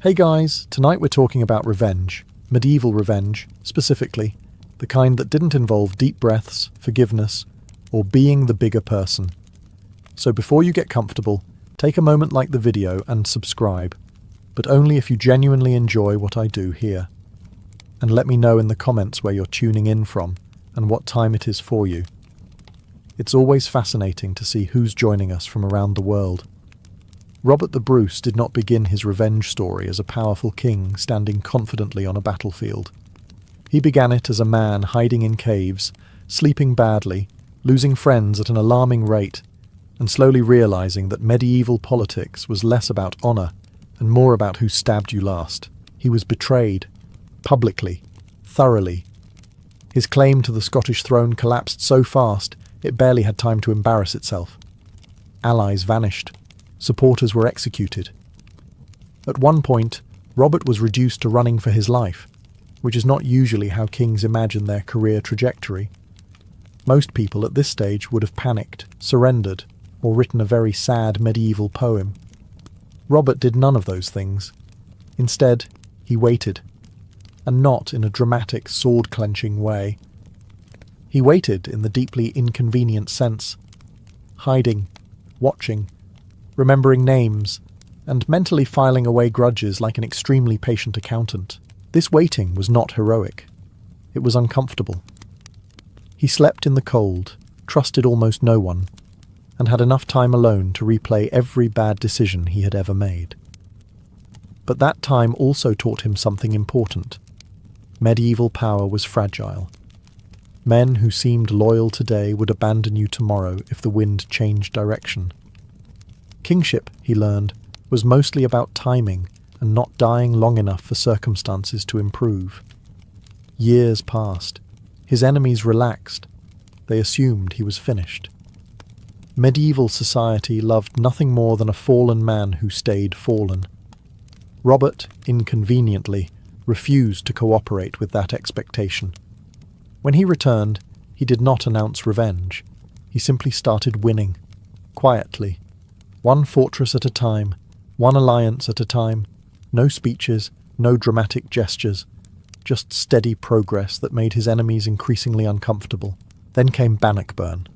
Hey guys, tonight we're talking about revenge. Medieval revenge, specifically. The kind that didn't involve deep breaths, forgiveness, or being the bigger person. So before you get comfortable, take a moment like the video and subscribe. But only if you genuinely enjoy what I do here. And let me know in the comments where you're tuning in from and what time it is for you. It's always fascinating to see who's joining us from around the world. Robert the Bruce did not begin his revenge story as a powerful king standing confidently on a battlefield. He began it as a man hiding in caves, sleeping badly, losing friends at an alarming rate, and slowly realizing that medieval politics was less about honor and more about who stabbed you last. He was betrayed, publicly, thoroughly. His claim to the Scottish throne collapsed so fast it barely had time to embarrass itself. Allies vanished. Supporters were executed. At one point, Robert was reduced to running for his life, which is not usually how kings imagine their career trajectory. Most people at this stage would have panicked, surrendered, or written a very sad medieval poem. Robert did none of those things. Instead, he waited, and not in a dramatic, sword-clenching way. He waited in the deeply inconvenient sense, hiding, watching, remembering names, and mentally filing away grudges like an extremely patient accountant. This waiting was not heroic. It was uncomfortable. He slept in the cold, trusted almost no one, and had enough time alone to replay every bad decision he had ever made. But that time also taught him something important. Medieval power was fragile. Men who seemed loyal today would abandon you tomorrow if the wind changed direction. Kingship, he learned, was mostly about timing and not dying long enough for circumstances to improve. Years passed. His enemies relaxed. They assumed he was finished. Medieval society loved nothing more than a fallen man who stayed fallen. Robert, inconveniently, refused to cooperate with that expectation. When he returned, he did not announce revenge. He simply started winning, quietly, one fortress at a time, one alliance at a time, no speeches, no dramatic gestures, just steady progress that made his enemies increasingly uncomfortable. Then came Bannockburn.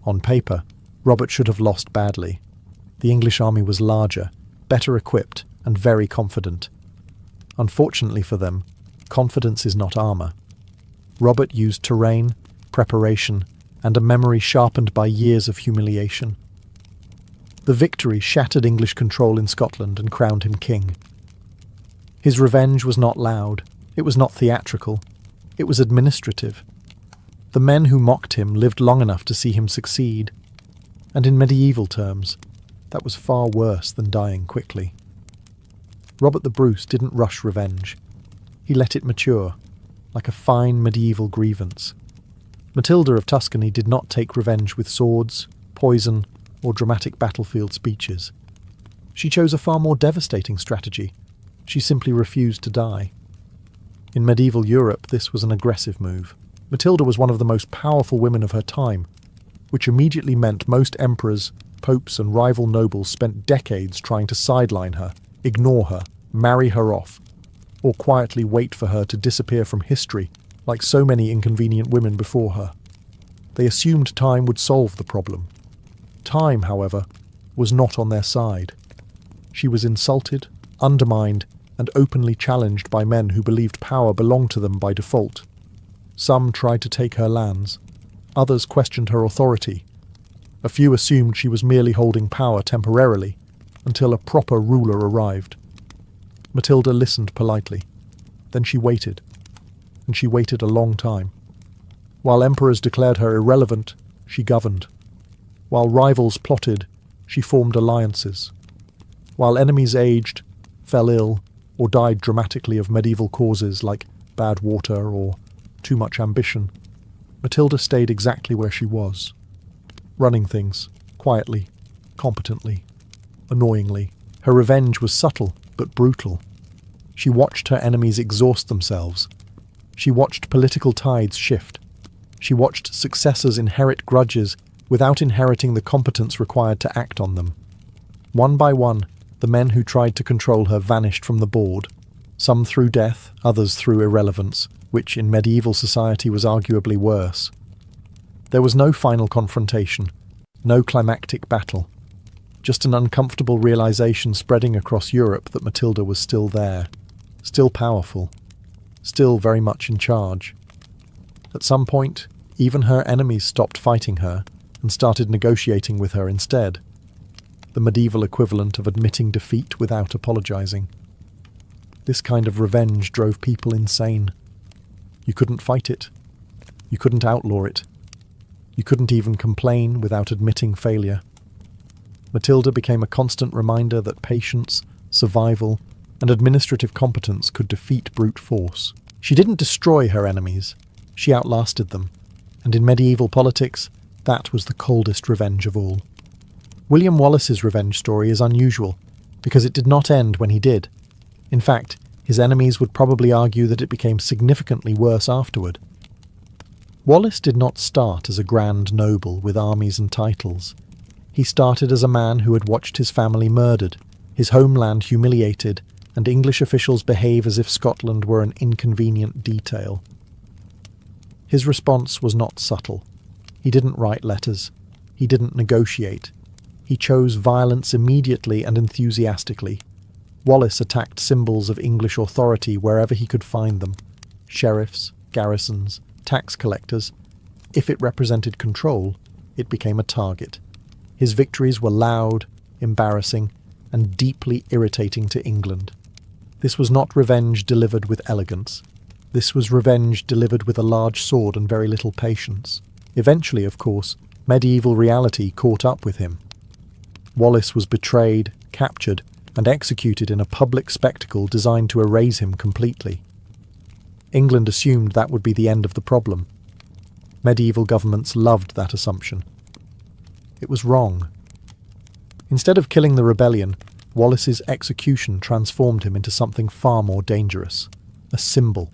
On paper, Robert should have lost badly. The English army was larger, better equipped, and very confident. Unfortunately for them, confidence is not armor. Robert used terrain, preparation, and a memory sharpened by years of humiliation. The victory shattered English control in Scotland and crowned him king. His revenge was not loud, it was not theatrical, it was administrative. The men who mocked him lived long enough to see him succeed, and in medieval terms, that was far worse than dying quickly. Robert the Bruce didn't rush revenge. He let it mature, like a fine medieval grievance. Matilda of Tuscany did not take revenge with swords, poison, or dramatic battlefield speeches. She chose a far more devastating strategy. She simply refused to die. In medieval Europe, this was an aggressive move. Matilda was one of the most powerful women of her time, which immediately meant most emperors, popes, and rival nobles spent decades trying to sideline her, ignore her, marry her off, or quietly wait for her to disappear from history, like so many inconvenient women before her. They assumed time would solve the problem. Time, however, was not on their side. She was insulted, undermined, and openly challenged by men who believed power belonged to them by default. Some tried to take her lands. Others questioned her authority. A few assumed she was merely holding power temporarily, until a proper ruler arrived. Matilda listened politely. Then she waited. And she waited a long time. While emperors declared her irrelevant, she governed. While rivals plotted, she formed alliances. While enemies aged, fell ill, or died dramatically of medieval causes like bad water or too much ambition, Matilda stayed exactly where she was, running things, quietly, competently, annoyingly. Her revenge was subtle but brutal. She watched her enemies exhaust themselves. She watched political tides shift. She watched successors inherit grudges without inheriting the competence required to act on them. One by one, The men who tried to control her vanished from the board, some through death, others through irrelevance, which in medieval society was arguably worse. There was no final confrontation, no climactic battle, just an uncomfortable realization spreading across Europe that Matilda was still there, still powerful, still very much in charge. At some point, even her enemies stopped fighting her and started negotiating with her instead, the medieval equivalent of admitting defeat without apologizing. This kind of revenge drove people insane. You couldn't fight it. You couldn't outlaw it. You couldn't even complain without admitting failure. Matilda became a constant reminder that patience, survival, and administrative competence could defeat brute force. She didn't destroy her enemies. She outlasted them. And in medieval politics, that was the coldest revenge of all. William Wallace's revenge story is unusual, because it did not end when he did. In fact, his enemies would probably argue that it became significantly worse afterward. Wallace did not start as a grand noble with armies and titles. He started as a man who had watched his family murdered, his homeland humiliated, and English officials behave as if Scotland were an inconvenient detail. His response was not subtle. He didn't write letters. He didn't negotiate. He chose violence immediately and enthusiastically. Wallace attacked symbols of English authority wherever he could find them. Sheriffs, garrisons, tax collectors. If it represented control, it became a target. His victories were loud, embarrassing, and deeply irritating to England. This was not revenge delivered with elegance. This was revenge delivered with a large sword and very little patience. Eventually, of course, medieval reality caught up with him. Wallace was betrayed, captured, and executed in a public spectacle designed to erase him completely. England assumed that would be the end of the problem. Medieval governments loved that assumption. It was wrong. Instead of killing the rebellion, Wallace's execution transformed him into something far more dangerous, a symbol.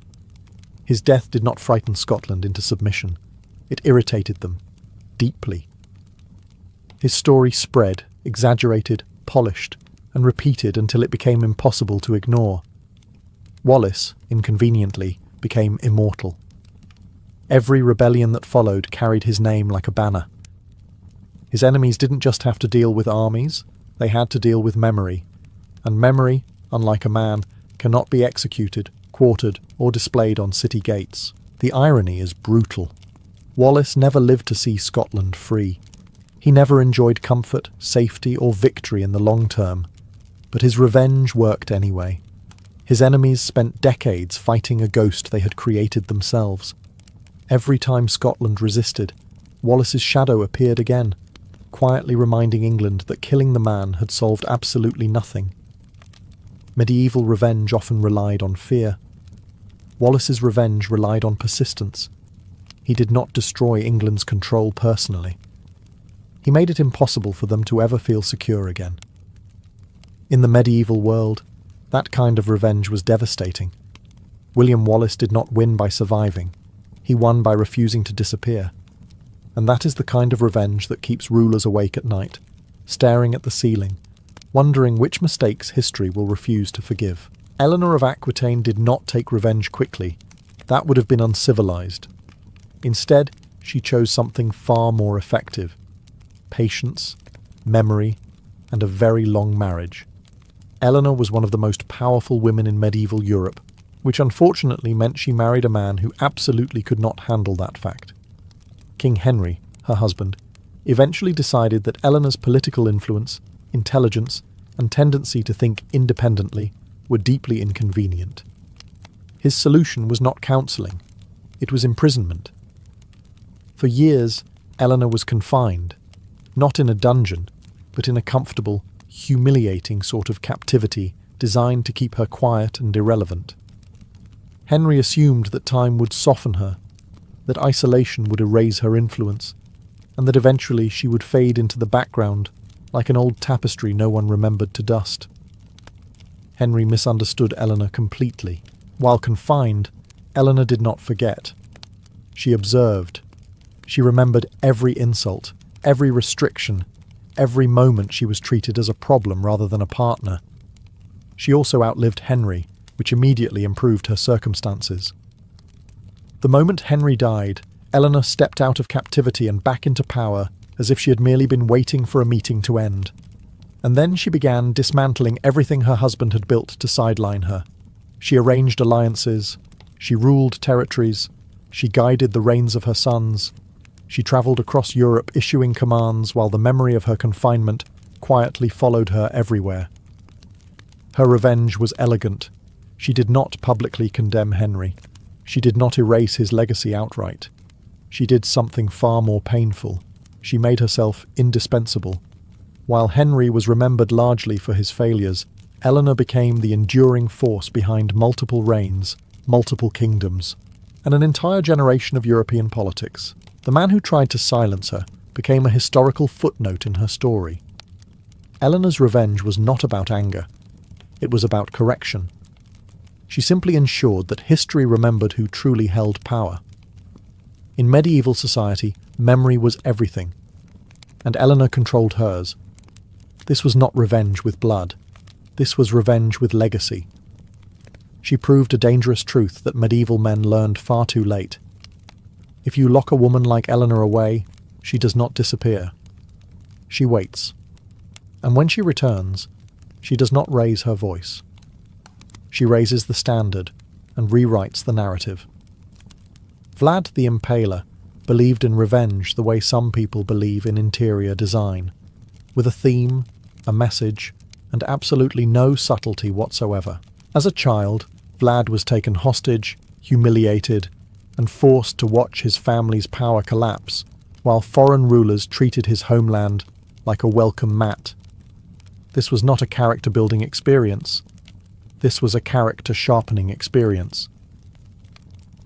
His death did not frighten Scotland into submission. It irritated them, deeply. His story spread, exaggerated, polished, and repeated until it became impossible to ignore. Wallace, inconveniently, became immortal. Every rebellion that followed carried his name like a banner. His enemies didn't just have to deal with armies, they had to deal with memory. And memory, unlike a man, cannot be executed, quartered, or displayed on city gates. The irony is brutal. Wallace never lived to see Scotland free. He never enjoyed comfort, safety, or victory in the long term. But his revenge worked anyway. His enemies spent decades fighting a ghost they had created themselves. Every time Scotland resisted, Wallace's shadow appeared again, quietly reminding England that killing the man had solved absolutely nothing. Medieval revenge often relied on fear. Wallace's revenge relied on persistence. He did not destroy England's control personally. He made it impossible for them to ever feel secure again. In the medieval world, that kind of revenge was devastating. William Wallace did not win by surviving. He won by refusing to disappear. And that is the kind of revenge that keeps rulers awake at night, staring at the ceiling, wondering which mistakes history will refuse to forgive. Eleanor of Aquitaine did not take revenge quickly. That would have been uncivilized. Instead, she chose something far more effective: patience, memory, and a very long marriage. Eleanor was one of the most powerful women in medieval Europe, which unfortunately meant she married a man who absolutely could not handle that fact. King Henry, her husband, eventually decided that Eleanor's political influence, intelligence, and tendency to think independently were deeply inconvenient. His solution was not counselling, it was imprisonment. For years, Eleanor was confined, not in a dungeon, but in a comfortable, humiliating sort of captivity designed to keep her quiet and irrelevant. Henry assumed that time would soften her, that isolation would erase her influence, and that eventually she would fade into the background like an old tapestry no one remembered to dust. Henry misunderstood Eleanor completely. While confined, Eleanor did not forget. She observed. She remembered every insult, every restriction, every moment she was treated as a problem rather than a partner. She also outlived Henry, which immediately improved her circumstances. The moment Henry died, Eleanor stepped out of captivity and back into power as if she had merely been waiting for a meeting to end. And then she began dismantling everything her husband had built to sideline her. She arranged alliances, she ruled territories, she guided the reigns of her sons, she travelled across Europe issuing commands while the memory of her confinement quietly followed her everywhere. Her revenge was elegant. She did not publicly condemn Henry. She did not erase his legacy outright. She did something far more painful. She made herself indispensable. While Henry was remembered largely for his failures, Eleanor became the enduring force behind multiple reigns, multiple kingdoms, and an entire generation of European politics. The man who tried to silence her became a historical footnote in her story. Eleanor's revenge was not about anger. It was about correction. She simply ensured that history remembered who truly held power. In medieval society, memory was everything, and Eleanor controlled hers. This was not revenge with blood. This was revenge with legacy. She proved a dangerous truth that medieval men learned far too late. If you lock a woman like Eleanor away, she does not disappear. She waits. And when she returns, she does not raise her voice. She raises the standard and rewrites the narrative. Vlad the Impaler believed in revenge the way some people believe in interior design, with a theme, a message, and absolutely no subtlety whatsoever. As a child, Vlad was taken hostage, humiliated, and forced to watch his family's power collapse, while foreign rulers treated his homeland like a welcome mat. This was not a character-building experience. This was a character-sharpening experience.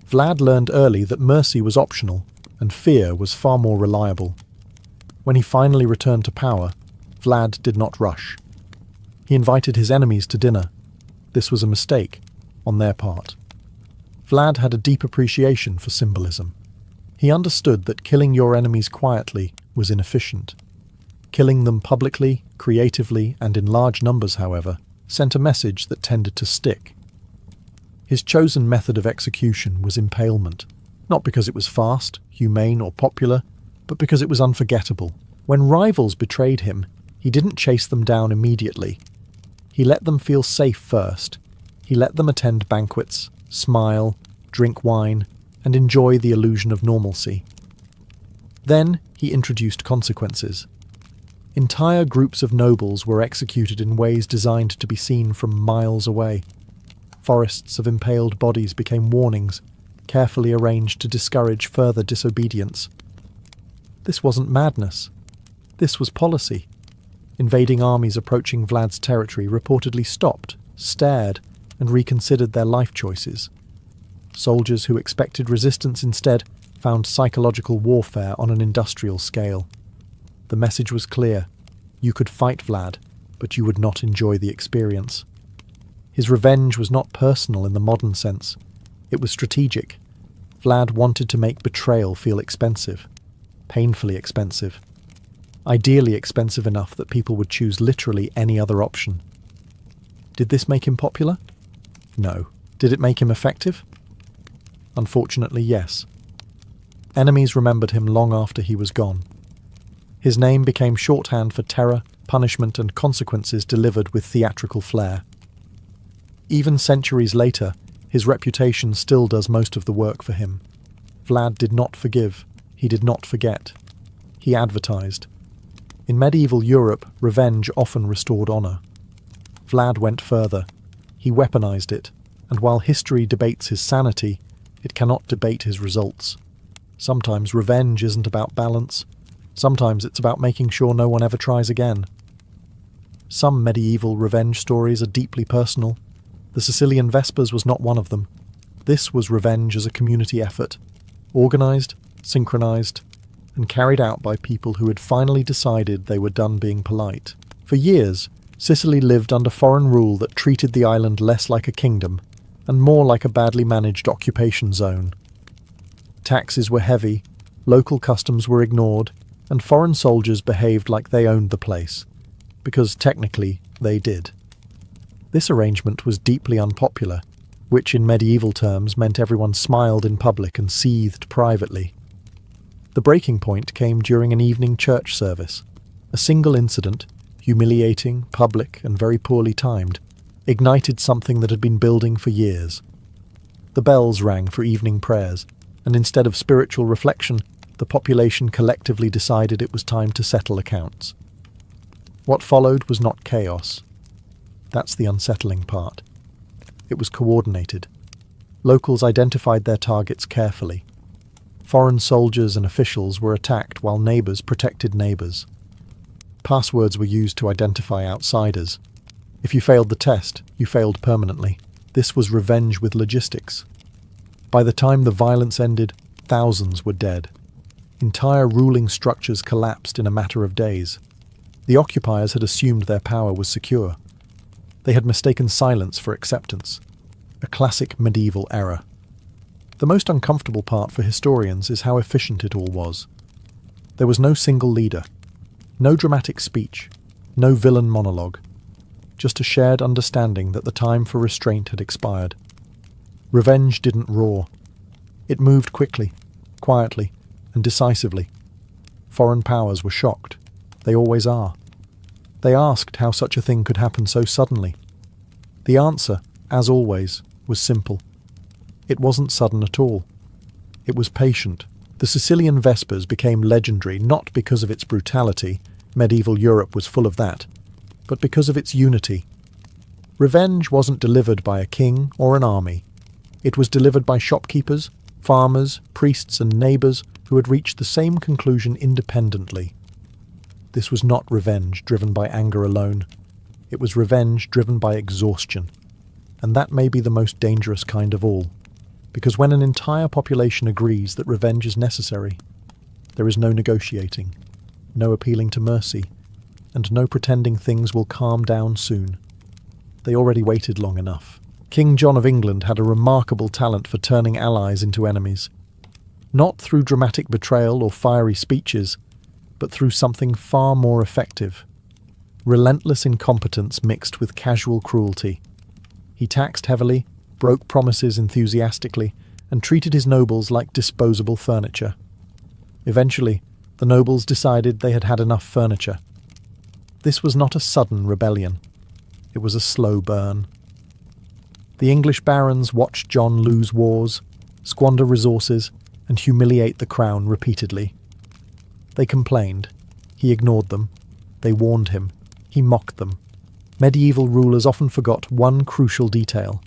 Vlad learned early that mercy was optional, and fear was far more reliable. When he finally returned to power, Vlad did not rush. He invited his enemies to dinner. This was a mistake, on their part. Vlad had a deep appreciation for symbolism. He understood that killing your enemies quietly was inefficient. Killing them publicly, creatively, and in large numbers, however, sent a message that tended to stick. His chosen method of execution was impalement, not because it was fast, humane, or popular, but because it was unforgettable. When rivals betrayed him, he didn't chase them down immediately. He let them feel safe first. He let them attend banquets, smile, drink wine, and enjoy the illusion of normalcy. Then he introduced consequences. Entire groups of nobles were executed in ways designed to be seen from miles away. Forests of impaled bodies became warnings, carefully arranged to discourage further disobedience. This wasn't madness. This was policy. Invading armies approaching Vlad's territory reportedly stopped, stared, and reconsidered their life choices. Soldiers who expected resistance instead found psychological warfare on an industrial scale. The message was clear. You could fight Vlad, but you would not enjoy the experience. His revenge was not personal in the modern sense. It was strategic. Vlad wanted to make betrayal feel expensive. Painfully expensive. Ideally expensive enough that people would choose literally any other option. Did this make him popular? No. Did it make him effective? Unfortunately, yes. Enemies remembered him long after he was gone. His name became shorthand for terror, punishment, and consequences delivered with theatrical flair. Even centuries later, his reputation still does most of the work for him. Vlad did not forgive. He did not forget. He advertised. In medieval Europe, revenge often restored honor. Vlad went further. He weaponized it, and while history debates his sanity, it cannot debate his results. Sometimes revenge isn't about balance. Sometimes it's about making sure no one ever tries again. Some medieval revenge stories are deeply personal. The Sicilian Vespers was not one of them. This was revenge as a community effort, organized, synchronized, and carried out by people who had finally decided they were done being polite. For years, Sicily lived under foreign rule that treated the island less like a kingdom and more like a badly managed occupation zone. Taxes were heavy, local customs were ignored, and foreign soldiers behaved like they owned the place, because technically they did. This arrangement was deeply unpopular, which in medieval terms meant everyone smiled in public and seethed privately. The breaking point came during an evening church service. A single incident, humiliating, public, and very poorly timed, ignited something that had been building for years. The bells rang for evening prayers, and instead of spiritual reflection, the population collectively decided it was time to settle accounts. What followed was not chaos. That's the unsettling part. It was coordinated. Locals identified their targets carefully. Foreign soldiers and officials were attacked while neighbours protected neighbours. Passwords were used to identify outsiders. If you failed the test, you failed permanently. This was revenge with logistics. By the time the violence ended, thousands were dead. Entire ruling structures collapsed in a matter of days. The occupiers had assumed their power was secure. They had mistaken silence for acceptance. A classic medieval error. The most uncomfortable part for historians is how efficient it all was. There was no single leader, no dramatic speech, no villain monologue, just a shared understanding that the time for restraint had expired. Revenge didn't roar. It moved quickly, quietly, and decisively. Foreign powers were shocked. They always are. They asked how such a thing could happen so suddenly. The answer, as always, was simple. It wasn't sudden at all. It was patient. The Sicilian Vespers became legendary not because of its brutality, medieval Europe was full of that, but because of its unity. Revenge wasn't delivered by a king or an army. It was delivered by shopkeepers, farmers, priests and neighbours who had reached the same conclusion independently. This was not revenge driven by anger alone. It was revenge driven by exhaustion. And that may be the most dangerous kind of all. Because when an entire population agrees that revenge is necessary, there is no negotiating, no appealing to mercy, and no pretending things will calm down soon. They already waited long enough. King John of England had a remarkable talent for turning allies into enemies. Not through dramatic betrayal or fiery speeches, but through something far more effective. Relentless incompetence mixed with casual cruelty. He taxed heavily, broke promises enthusiastically, and treated his nobles like disposable furniture. Eventually, the nobles decided they had had enough furniture. This was not a sudden rebellion. It was a slow burn. The English barons watched John lose wars, squander resources, and humiliate the crown repeatedly. They complained. He ignored them. They warned him. He mocked them. Medieval rulers often forgot one crucial detail.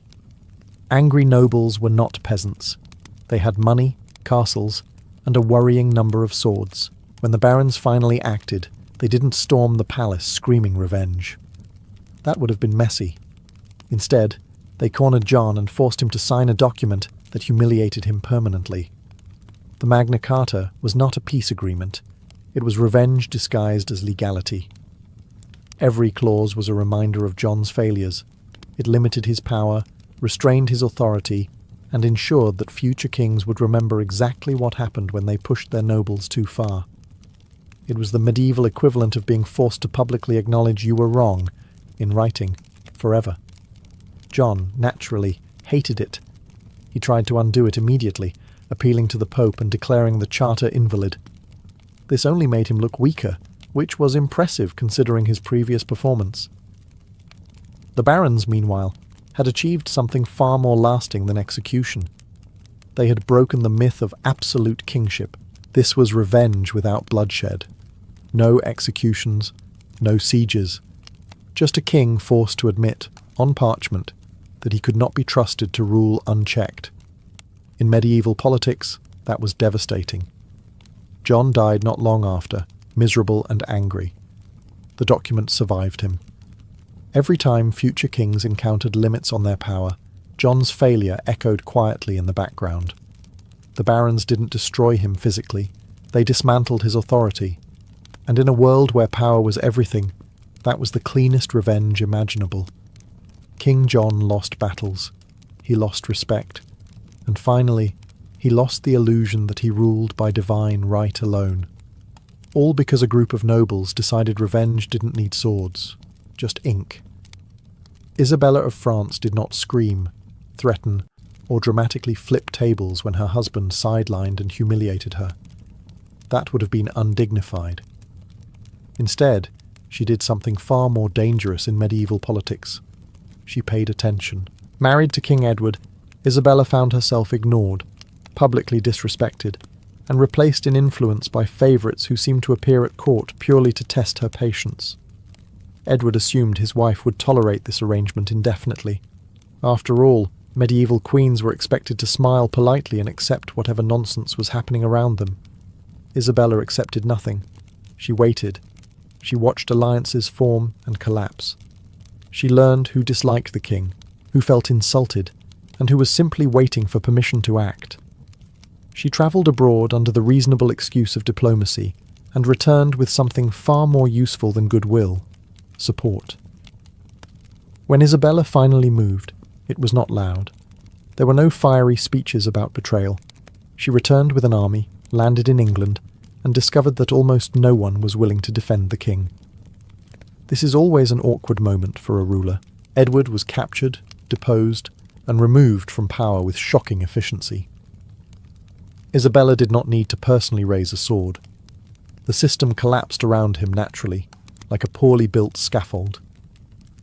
Angry nobles were not peasants. They had money, castles, and a worrying number of swords. When the barons finally acted, they didn't storm the palace screaming revenge. That would have been messy. Instead, they cornered John and forced him to sign a document that humiliated him permanently. The Magna Carta was not a peace agreement. It was revenge disguised as legality. Every clause was a reminder of John's failures. It limited his power, restrained his authority, and ensured that future kings would remember exactly what happened when they pushed their nobles too far. It was the medieval equivalent of being forced to publicly acknowledge you were wrong, in writing, forever. John, naturally, hated it. He tried to undo it immediately, appealing to the Pope and declaring the Charter invalid. This only made him look weaker, which was impressive considering his previous performance. The barons, meanwhile, had achieved something far more lasting than execution. They had broken the myth of absolute kingship. This was revenge without bloodshed. No executions, no sieges. Just a king forced to admit, on parchment, that he could not be trusted to rule unchecked. In medieval politics, that was devastating. John died not long after, miserable and angry. The document survived him. Every time future kings encountered limits on their power, John's failure echoed quietly in the background. The barons didn't destroy him physically, they dismantled his authority. And in a world where power was everything, that was the cleanest revenge imaginable. King John lost battles. He lost respect. And finally, he lost the illusion that he ruled by divine right alone. all because a group of nobles decided revenge didn't need swords, just ink. Isabella of France did not scream, threaten, or dramatically flip tables when her husband sidelined and humiliated her. That would have been undignified. Instead, she did something far more dangerous in medieval politics. She paid attention. Married to King Edward, Isabella found herself ignored, publicly disrespected, and replaced in influence by favourites who seemed to appear at court purely to test her patience. Edward assumed his wife would tolerate this arrangement indefinitely. After all, medieval queens were expected to smile politely and accept whatever nonsense was happening around them. Isabella accepted nothing. She waited. She watched alliances form and collapse. She learned who disliked the king, who felt insulted, and who was simply waiting for permission to act. She travelled abroad under the reasonable excuse of diplomacy and returned with something far more useful than goodwill: support. When Isabella finally moved, it was not loud. There were no fiery speeches about betrayal. She returned with an army, landed in England, and discovered that almost no one was willing to defend the king. This is always an awkward moment for a ruler. Edward was captured, deposed, and removed from power with shocking efficiency. Isabella did not need to personally raise a sword. The system collapsed around him naturally, like a poorly built scaffold.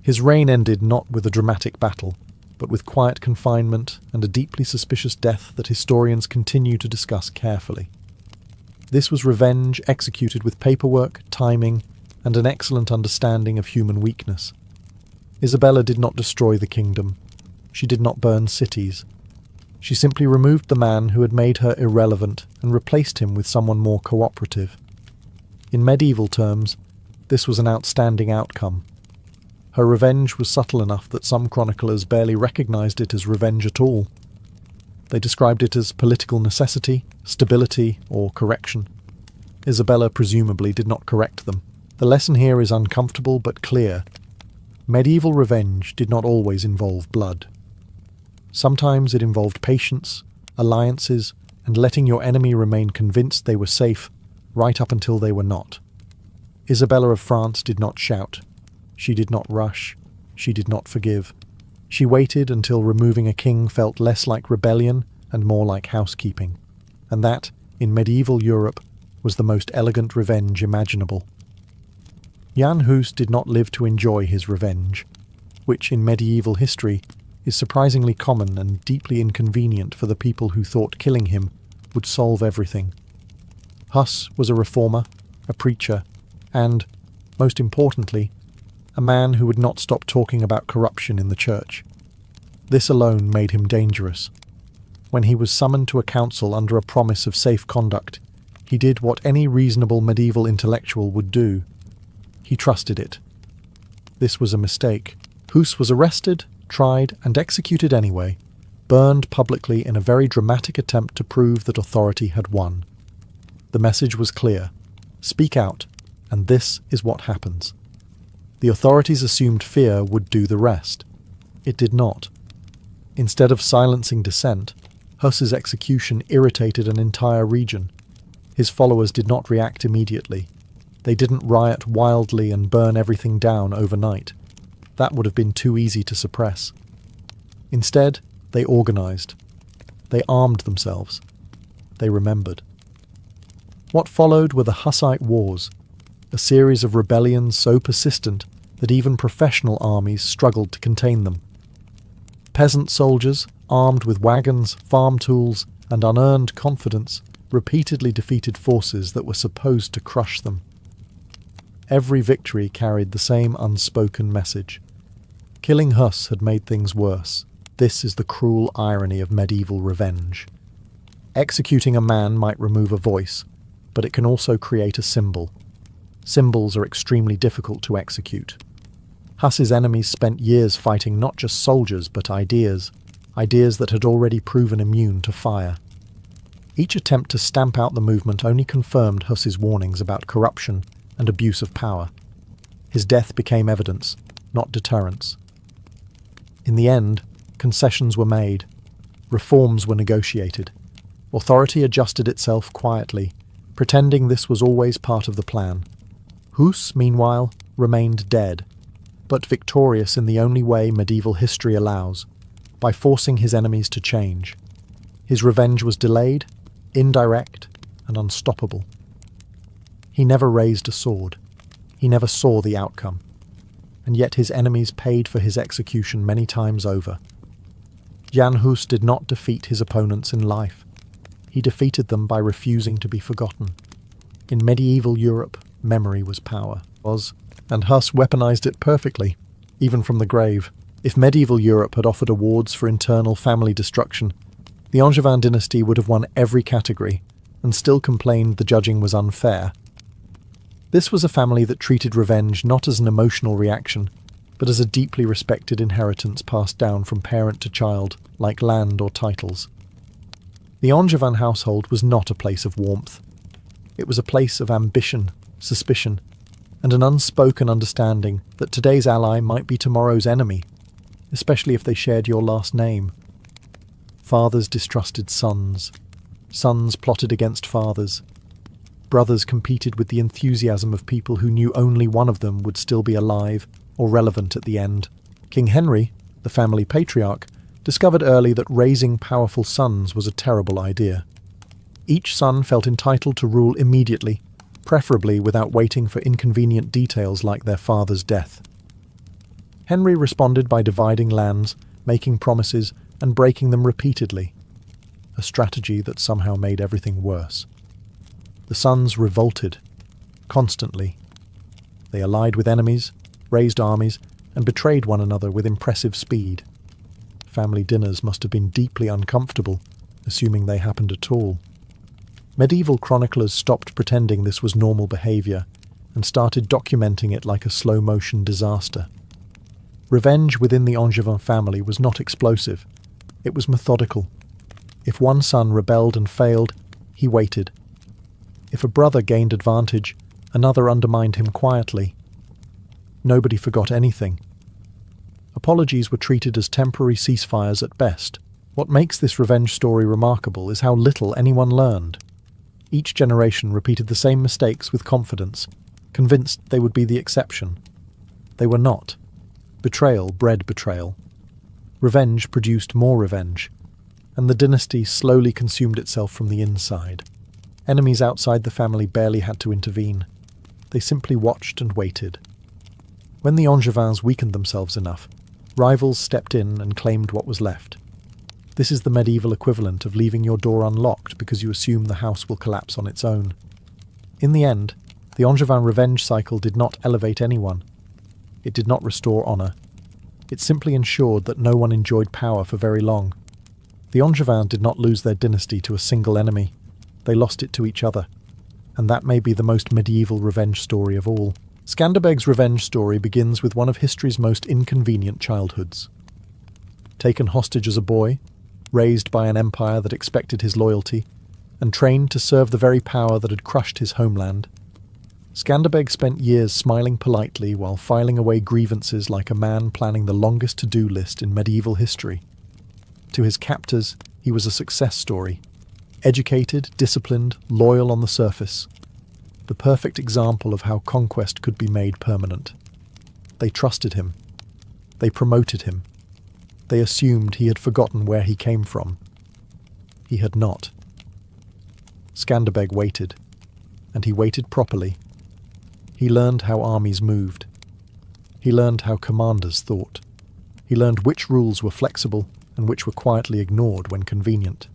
His reign ended not with a dramatic battle, but with quiet confinement and a deeply suspicious death that historians continue to discuss carefully. This was revenge executed with paperwork, timing, and an excellent understanding of human weakness. Isabella did not destroy the kingdom. She did not burn cities. She simply removed the man who had made her irrelevant and replaced him with someone more cooperative. In medieval terms, this was an outstanding outcome. Her revenge was subtle enough that some chroniclers barely recognized it as revenge at all. They described it as political necessity, stability, or correction. Isabella presumably did not correct them. The lesson here is uncomfortable but clear. Medieval revenge did not always involve blood. Sometimes it involved patience, alliances, and letting your enemy remain convinced they were safe, right up until they were not. Isabella of France did not shout. She did not rush. She did not forgive. She waited until removing a king felt less like rebellion and more like housekeeping. And that, in medieval Europe, was the most elegant revenge imaginable. Jan Hus did not live to enjoy his revenge, which in medieval history is surprisingly common and deeply inconvenient for the people who thought killing him would solve everything. Hus was a reformer, a preacher, and, most importantly, a man who would not stop talking about corruption in the church. This alone made him dangerous. When he was summoned to a council under a promise of safe conduct, he did what any reasonable medieval intellectual would do. He trusted it. This was a mistake. Hus was arrested, tried, and executed anyway, burned publicly in a very dramatic attempt to prove that authority had won. The message was clear: speak out, and this is what happens. The authorities assumed fear would do the rest. It did not. Instead of silencing dissent, Hus's execution irritated an entire region. His followers did not react immediately. They didn't riot wildly and burn everything down overnight. That would have been too easy to suppress. Instead, they organized. They armed themselves. They remembered. What followed were the Hussite Wars, a series of rebellions so persistent that even professional armies struggled to contain them. Peasant soldiers, armed with wagons, farm tools, and unearned confidence, repeatedly defeated forces that were supposed to crush them. Every victory carried the same unspoken message. Killing Hus had made things worse. This is the cruel irony of medieval revenge. Executing a man might remove a voice, but it can also create a symbol. Symbols are extremely difficult to execute. Hus's enemies spent years fighting not just soldiers but ideas that had already proven immune to fire. Each attempt to stamp out the movement only confirmed Hus's warnings about corruption and abuse of power. His death became evidence, not deterrence. In the end, concessions were made. Reforms were negotiated. Authority adjusted itself quietly, pretending this was always part of the plan. Hus, meanwhile, remained dead, but victorious in the only way medieval history allows, by forcing his enemies to change. His revenge was delayed, indirect, and unstoppable. He never raised a sword. He never saw the outcome. And yet his enemies paid for his execution many times over. Jan Hus did not defeat his opponents in life. He defeated them by refusing to be forgotten. In medieval Europe, memory was power, and Hus weaponized it perfectly, even from the grave. If medieval Europe had offered awards for internal family destruction, the Angevin dynasty would have won every category, and still complained the judging was unfair. This was a family that treated revenge not as an emotional reaction, but as a deeply respected inheritance passed down from parent to child, like land or titles. The Angevin household was not a place of warmth. It was a place of ambition, suspicion, and an unspoken understanding that today's ally might be tomorrow's enemy, especially if they shared your last name. Fathers distrusted sons. Sons plotted against fathers. Brothers competed with the enthusiasm of people who knew only one of them would still be alive or relevant at the end. King Henry, the family patriarch, discovered early that raising powerful sons was a terrible idea. Each son felt entitled to rule immediately, preferably without waiting for inconvenient details like their father's death. Henry responded by dividing lands, making promises, and breaking them repeatedly, a strategy that somehow made everything worse. The sons revolted, constantly. They allied with enemies, raised armies, and betrayed one another with impressive speed. Family dinners must have been deeply uncomfortable, assuming they happened at all. Medieval chroniclers stopped pretending this was normal behavior and started documenting it like a slow-motion disaster. Revenge within the Angevin family was not explosive. It was methodical. If one son rebelled and failed, he waited. If a brother gained advantage, another undermined him quietly. Nobody forgot anything. Apologies were treated as temporary ceasefires at best. What makes this revenge story remarkable is how little anyone learned. Each generation repeated the same mistakes with confidence, convinced they would be the exception. They were not. Betrayal bred betrayal. Revenge produced more revenge, and the dynasty slowly consumed itself from the inside. Enemies outside the family barely had to intervene. They simply watched and waited. When the Angevins weakened themselves enough, rivals stepped in and claimed what was left. This is the medieval equivalent of leaving your door unlocked because you assume the house will collapse on its own. In the end, the Angevin revenge cycle did not elevate anyone. It did not restore honour. It simply ensured that no one enjoyed power for very long. The Angevins did not lose their dynasty to a single enemy. They lost it to each other, and that may be the most medieval revenge story of all. Skanderbeg's revenge story begins with one of history's most inconvenient childhoods. Taken hostage as a boy, raised by an empire that expected his loyalty, and trained to serve the very power that had crushed his homeland, Skanderbeg spent years smiling politely while filing away grievances like a man planning the longest to-do list in medieval history. To his captors, he was a success story. Educated, disciplined, loyal on the surface. The perfect example of how conquest could be made permanent. They trusted him. They promoted him. They assumed he had forgotten where he came from. He had not. Skanderbeg waited, and he waited properly. He learned how armies moved. He learned how commanders thought. He learned which rules were flexible and which were quietly ignored when convenient.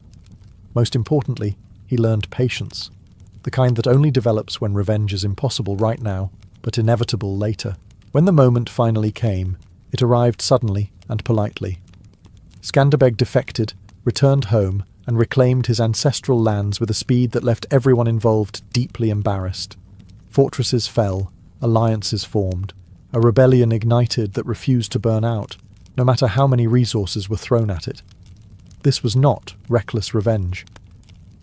Most importantly, he learned patience, the kind that only develops when revenge is impossible right now, but inevitable later. When the moment finally came, it arrived suddenly and politely. Skanderbeg defected, returned home, and reclaimed his ancestral lands with a speed that left everyone involved deeply embarrassed. Fortresses fell, alliances formed, a rebellion ignited that refused to burn out, no matter how many resources were thrown at it. This was not reckless revenge.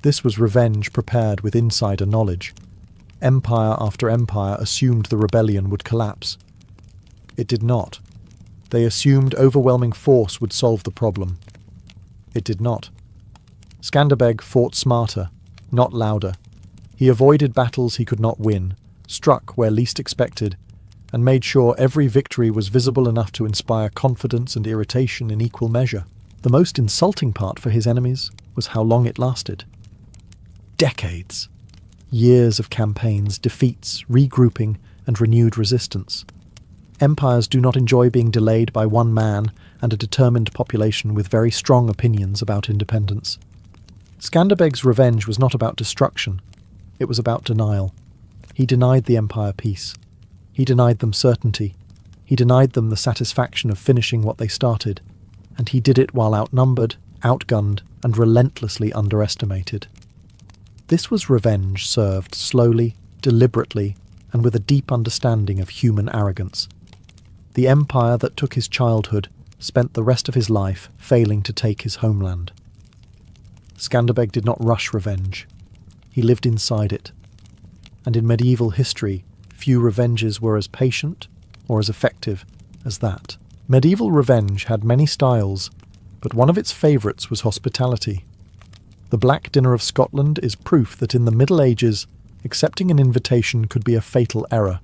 This was revenge prepared with insider knowledge. Empire after empire assumed the rebellion would collapse. It did not. They assumed overwhelming force would solve the problem. It did not. Skanderbeg fought smarter, not louder. He avoided battles he could not win, struck where least expected, and made sure every victory was visible enough to inspire confidence and irritation in equal measure. The most insulting part for his enemies was how long it lasted. Decades. Years of campaigns, defeats, regrouping, and renewed resistance. Empires do not enjoy being delayed by one man and a determined population with very strong opinions about independence. Skanderbeg's revenge was not about destruction. It was about denial. He denied the empire peace. He denied them certainty. He denied them the satisfaction of finishing what they started. And he did it while outnumbered, outgunned, and relentlessly underestimated. This was revenge served slowly, deliberately, and with a deep understanding of human arrogance. The empire that took his childhood spent the rest of his life failing to take his homeland. Skanderbeg did not rush revenge. He lived inside it. And in medieval history, few revenges were as patient or as effective as that. Medieval revenge had many styles, but one of its favourites was hospitality. The Black Dinner of Scotland is proof that in the Middle Ages, accepting an invitation could be a fatal error,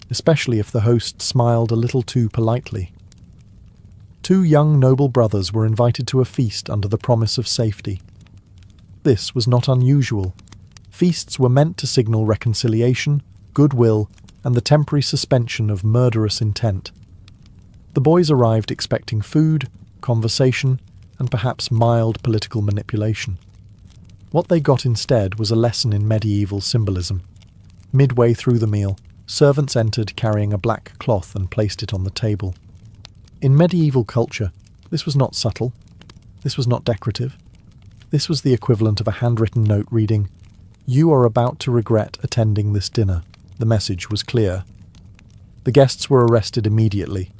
especially if the host smiled a little too politely. Two young noble brothers were invited to a feast under the promise of safety. This was not unusual. Feasts were meant to signal reconciliation, goodwill, and the temporary suspension of murderous intent. The boys arrived expecting food, conversation, and perhaps mild political manipulation. What they got instead was a lesson in medieval symbolism. Midway through the meal, servants entered carrying a black cloth and placed it on the table. In medieval culture, this was not subtle. This was not decorative. This was the equivalent of a handwritten note reading, "You are about to regret attending this dinner." The message was clear. The guests were arrested immediately.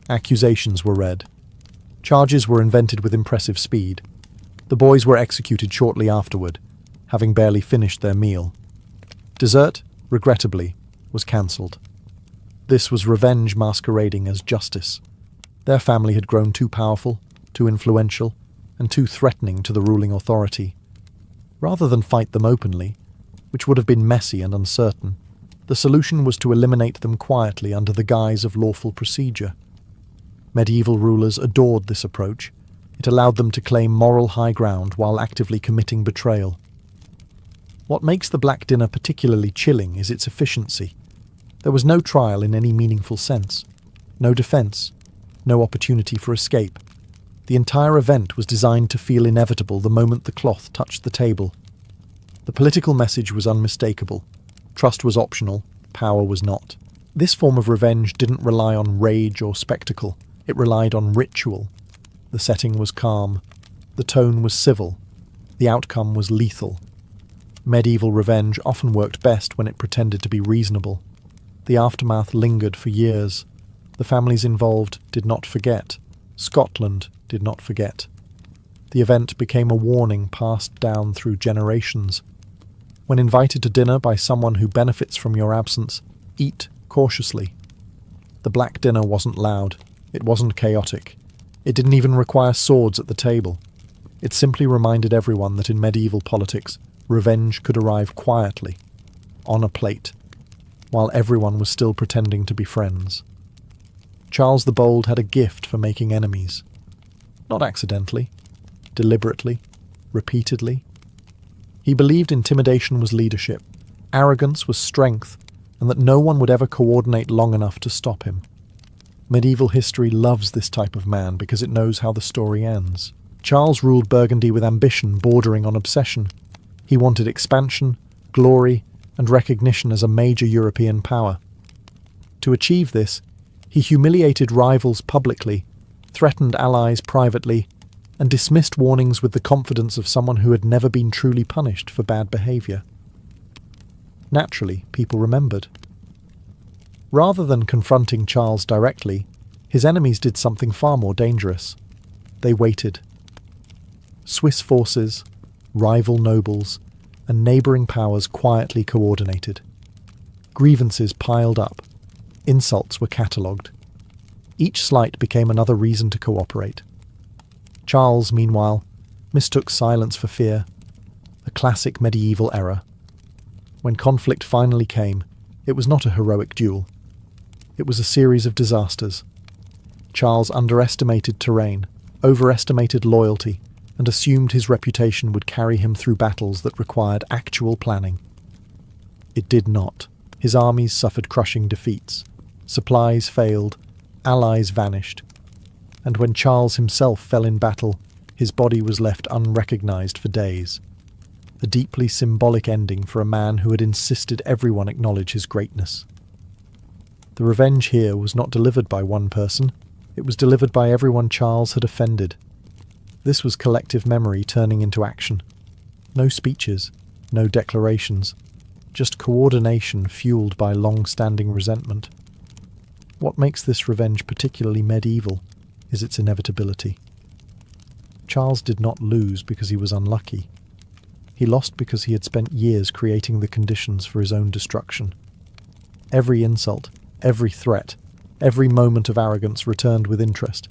Accusations were read. Charges were invented with impressive speed. The boys were executed shortly afterward, having barely finished their meal. Dessert, regrettably, was cancelled. This was revenge masquerading as justice. Their family had grown too powerful, too influential, and too threatening to the ruling authority. Rather than fight them openly, which would have been messy and uncertain, the solution was to eliminate them quietly under the guise of lawful procedure. Medieval rulers adored this approach. It allowed them to claim moral high ground while actively committing betrayal. What makes the Black Dinner particularly chilling is its efficiency. There was no trial in any meaningful sense, no defence, no opportunity for escape. The entire event was designed to feel inevitable the moment the cloth touched the table. The political message was unmistakable. Trust was optional, power was not. This form of revenge didn't rely on rage or spectacle. It relied on ritual. The setting was calm. The tone was civil. The outcome was lethal. Medieval revenge often worked best when it pretended to be reasonable. The aftermath lingered for years. The families involved did not forget. Scotland did not forget. The event became a warning passed down through generations. When invited to dinner by someone who benefits from your absence, eat cautiously. The Black Dinner wasn't loud. It wasn't chaotic. It didn't even require swords at the table. It simply reminded everyone that in medieval politics, revenge could arrive quietly, on a plate, while everyone was still pretending to be friends. Charles the Bold had a gift for making enemies. Not accidentally, deliberately, repeatedly. He believed intimidation was leadership, arrogance was strength, and that no one would ever coordinate long enough to stop him. Medieval history loves this type of man because it knows how the story ends. Charles ruled Burgundy with ambition bordering on obsession. He wanted expansion, glory, and recognition as a major European power. To achieve this, he humiliated rivals publicly, threatened allies privately, and dismissed warnings with the confidence of someone who had never been truly punished for bad behaviour. Naturally, people remembered. Rather than confronting Charles directly, his enemies did something far more dangerous. They waited. Swiss forces, rival nobles, and neighbouring powers quietly coordinated. Grievances piled up. Insults were catalogued. Each slight became another reason to cooperate. Charles, meanwhile, mistook silence for fear, a classic medieval error. When conflict finally came, it was not a heroic duel. It was a series of disasters. Charles underestimated terrain, overestimated loyalty, and assumed his reputation would carry him through battles that required actual planning. It did not. His armies suffered crushing defeats. Supplies failed, allies vanished. And when Charles himself fell in battle, his body was left unrecognized for days. A deeply symbolic ending for a man who had insisted everyone acknowledge his greatness. The revenge here was not delivered by one person, it was delivered by everyone Charles had offended. This was collective memory turning into action. No speeches, no declarations, just coordination fueled by long-standing resentment. What makes this revenge particularly medieval is its inevitability. Charles did not lose because he was unlucky. He lost because he had spent years creating the conditions for his own destruction. Every insult, every threat, every moment of arrogance returned with interest.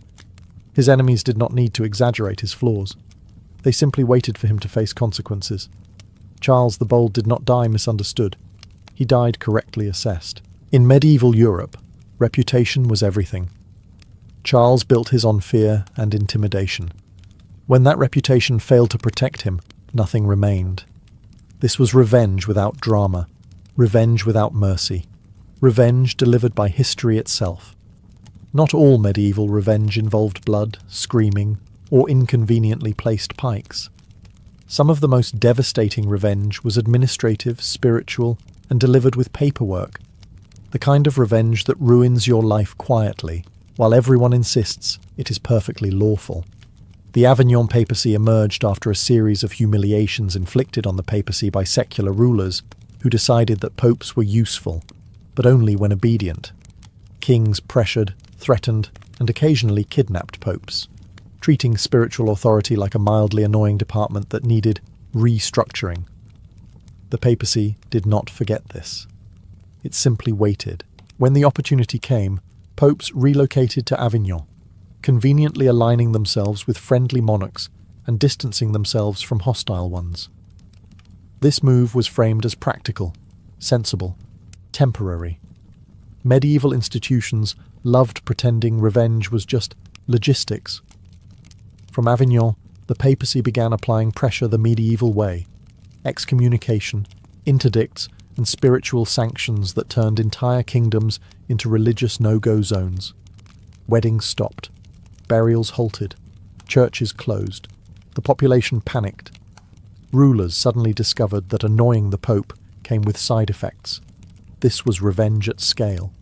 His enemies did not need to exaggerate his flaws. They simply waited for him to face consequences. Charles the Bold did not die misunderstood. He died correctly assessed. In medieval Europe, reputation was everything. Charles built his on fear and intimidation. When that reputation failed to protect him, nothing remained. This was revenge without drama, revenge without mercy, revenge delivered by history itself. Not all medieval revenge involved blood, screaming, or inconveniently placed pikes. Some of the most devastating revenge was administrative, spiritual, and delivered with paperwork. The kind of revenge that ruins your life quietly, while everyone insists it is perfectly lawful. The Avignon papacy emerged after a series of humiliations inflicted on the papacy by secular rulers who decided that popes were useful, but only when obedient. Kings pressured, threatened, and occasionally kidnapped popes, treating spiritual authority like a mildly annoying department that needed restructuring. The papacy did not forget this. It simply waited. When the opportunity came, popes relocated to Avignon, conveniently aligning themselves with friendly monarchs and distancing themselves from hostile ones. This move was framed as practical, sensible, temporary. Medieval institutions loved pretending revenge was just logistics. From Avignon, the papacy began applying pressure the medieval way: excommunication, interdicts, and spiritual sanctions that turned entire kingdoms into religious no-go zones. Weddings stopped, burials halted, churches closed, the population panicked. Rulers suddenly discovered that annoying the Pope came with side effects. This was revenge at scale.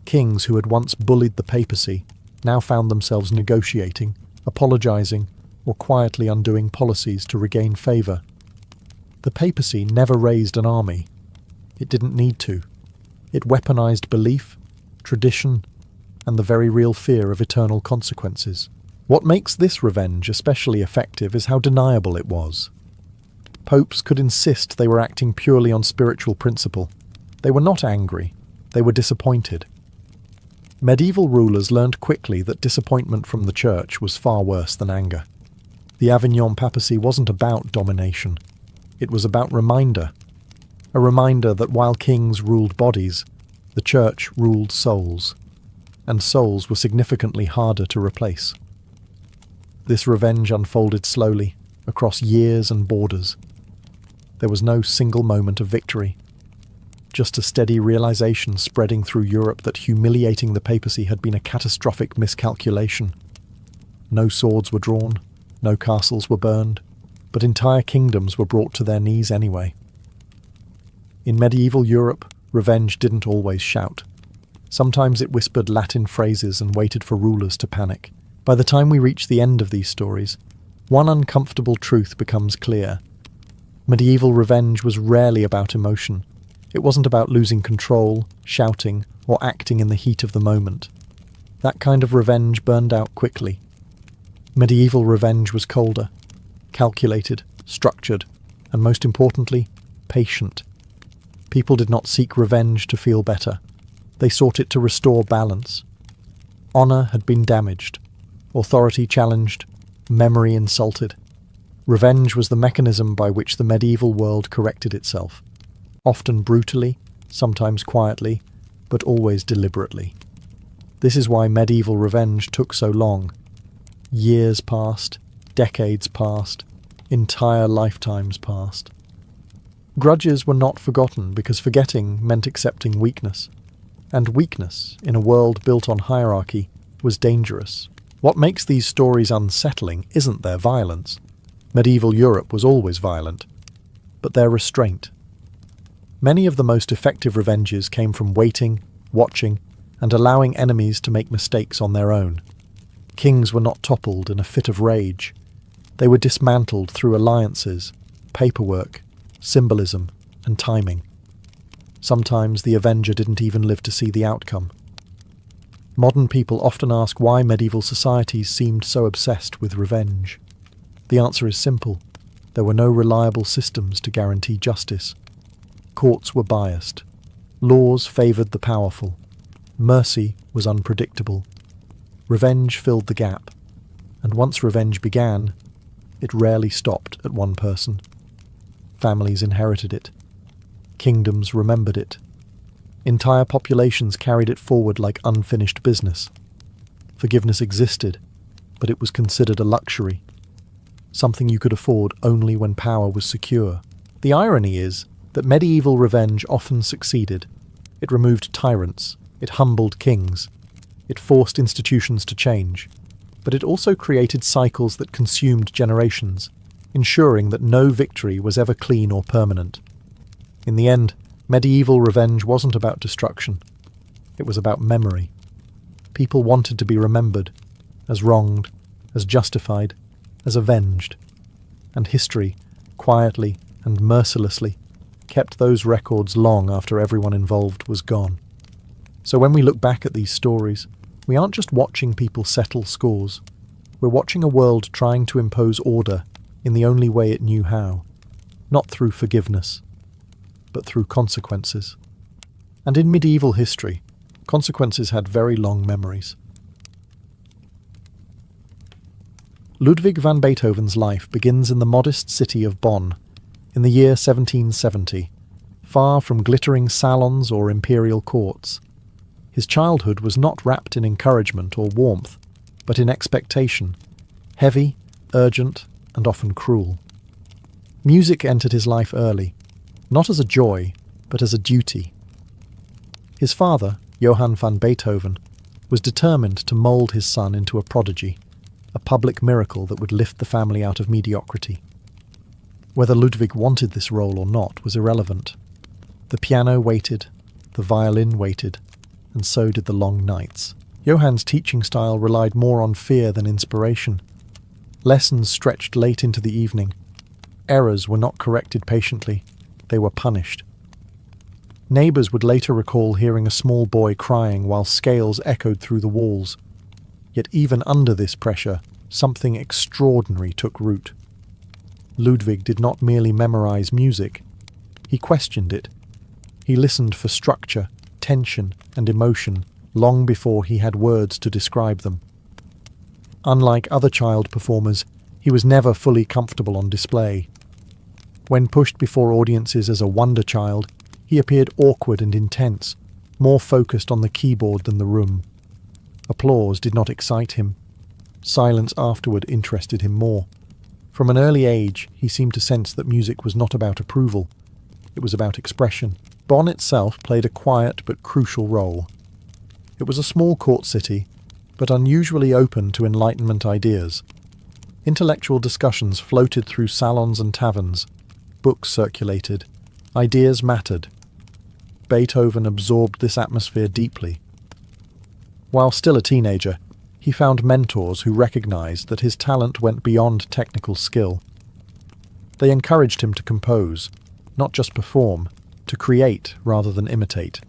Kings who had once bullied the papacy now found themselves negotiating, apologizing, or quietly undoing policies to regain favor. The papacy never raised an army. It didn't need to. It weaponized belief, tradition, and the very real fear of eternal consequences. What makes this revenge especially effective is how deniable it was. Popes could insist they were acting purely on spiritual principle. They were not angry. They were disappointed. Medieval rulers learned quickly that disappointment from the church was far worse than anger. The Avignon papacy wasn't about domination. It was about reminder. A reminder that while kings ruled bodies, the church ruled souls, and souls were significantly harder to replace. This revenge unfolded slowly, across years and borders. There was no single moment of victory, just a steady realization spreading through Europe that humiliating the papacy had been a catastrophic miscalculation. No swords were drawn, no castles were burned, but entire kingdoms were brought to their knees anyway. In medieval Europe, revenge didn't always shout. Sometimes it whispered Latin phrases and waited for rulers to panic. By the time we reach the end of these stories, one uncomfortable truth becomes clear. Medieval revenge was rarely about emotion. It wasn't about losing control, shouting, or acting in the heat of the moment. That kind of revenge burned out quickly. Medieval revenge was colder, calculated, structured, and most importantly, patient. People did not seek revenge to feel better. They sought it to restore balance. Honor had been damaged, authority challenged, memory insulted. Revenge was the mechanism by which the medieval world corrected itself. often brutally, sometimes quietly, but always deliberately. This is why medieval revenge took so long. Years passed, decades passed, entire lifetimes passed. Grudges were not forgotten because forgetting meant accepting weakness. And weakness, in a world built on hierarchy, was dangerous. What makes these stories unsettling isn't their violence. Medieval Europe was always violent, but their restraint. Many of the most effective revenges came from waiting, watching, and allowing enemies to make mistakes on their own. Kings were not toppled in a fit of rage. They were dismantled through alliances, paperwork, symbolism, and timing. Sometimes the avenger didn't even live to see the outcome. Modern people often ask why medieval societies seemed so obsessed with revenge. The answer is simple. There were no reliable systems to guarantee justice. Courts were biased. Laws favoured the powerful. Mercy was unpredictable. Revenge filled the gap. And once revenge began, it rarely stopped at one person. Families inherited it. Kingdoms remembered it. Entire populations carried it forward like unfinished business. Forgiveness existed, but it was considered a luxury, something you could afford only when power was secure. The irony is that medieval revenge often succeeded. It removed tyrants, it humbled kings, it forced institutions to change, but it also created cycles that consumed generations, ensuring that no victory was ever clean or permanent. In the end, medieval revenge wasn't about destruction. It was about memory. People wanted to be remembered, as wronged, as justified, as avenged. And history, quietly and mercilessly, kept those records long after everyone involved was gone. So when we look back at these stories, we aren't just watching people settle scores. We're watching a world trying to impose order in the only way it knew how, not through forgiveness, but through consequences. And in medieval history, consequences had very long memories. Ludwig van Beethoven's life begins in the modest city of Bonn, in the year 1770, far from glittering salons or imperial courts. His childhood was not wrapped in encouragement or warmth, but in expectation, heavy, urgent, and often cruel. Music entered his life early, not as a joy, but as a duty. His father, Johann van Beethoven, was determined to mould his son into a prodigy, a public miracle that would lift the family out of mediocrity. Whether Ludwig wanted this role or not was irrelevant. The piano waited, the violin waited, and so did the long nights. Johann's teaching style relied more on fear than inspiration. Lessons stretched late into the evening. Errors were not corrected patiently. They were punished. Neighbours would later recall hearing a small boy crying while scales echoed through the walls. Yet even under this pressure, something extraordinary took root. Ludwig did not merely memorize music. He questioned it. He listened for structure, tension, and emotion long before he had words to describe them. Unlike other child performers, he was never fully comfortable on display. When pushed before audiences as a wonder child, he appeared awkward and intense, more focused on the keyboard than the room. Applause did not excite him. Silence afterward interested him more. From an early age, he seemed to sense that music was not about approval. It was about expression. Bonn itself played a quiet but crucial role. It was a small court city, but unusually open to Enlightenment ideas. Intellectual discussions floated through salons and taverns. Books circulated. Ideas mattered. Beethoven absorbed this atmosphere deeply. While still a teenager, he found mentors who recognized that his talent went beyond technical skill. They encouraged him to compose, not just perform, to create rather than imitate.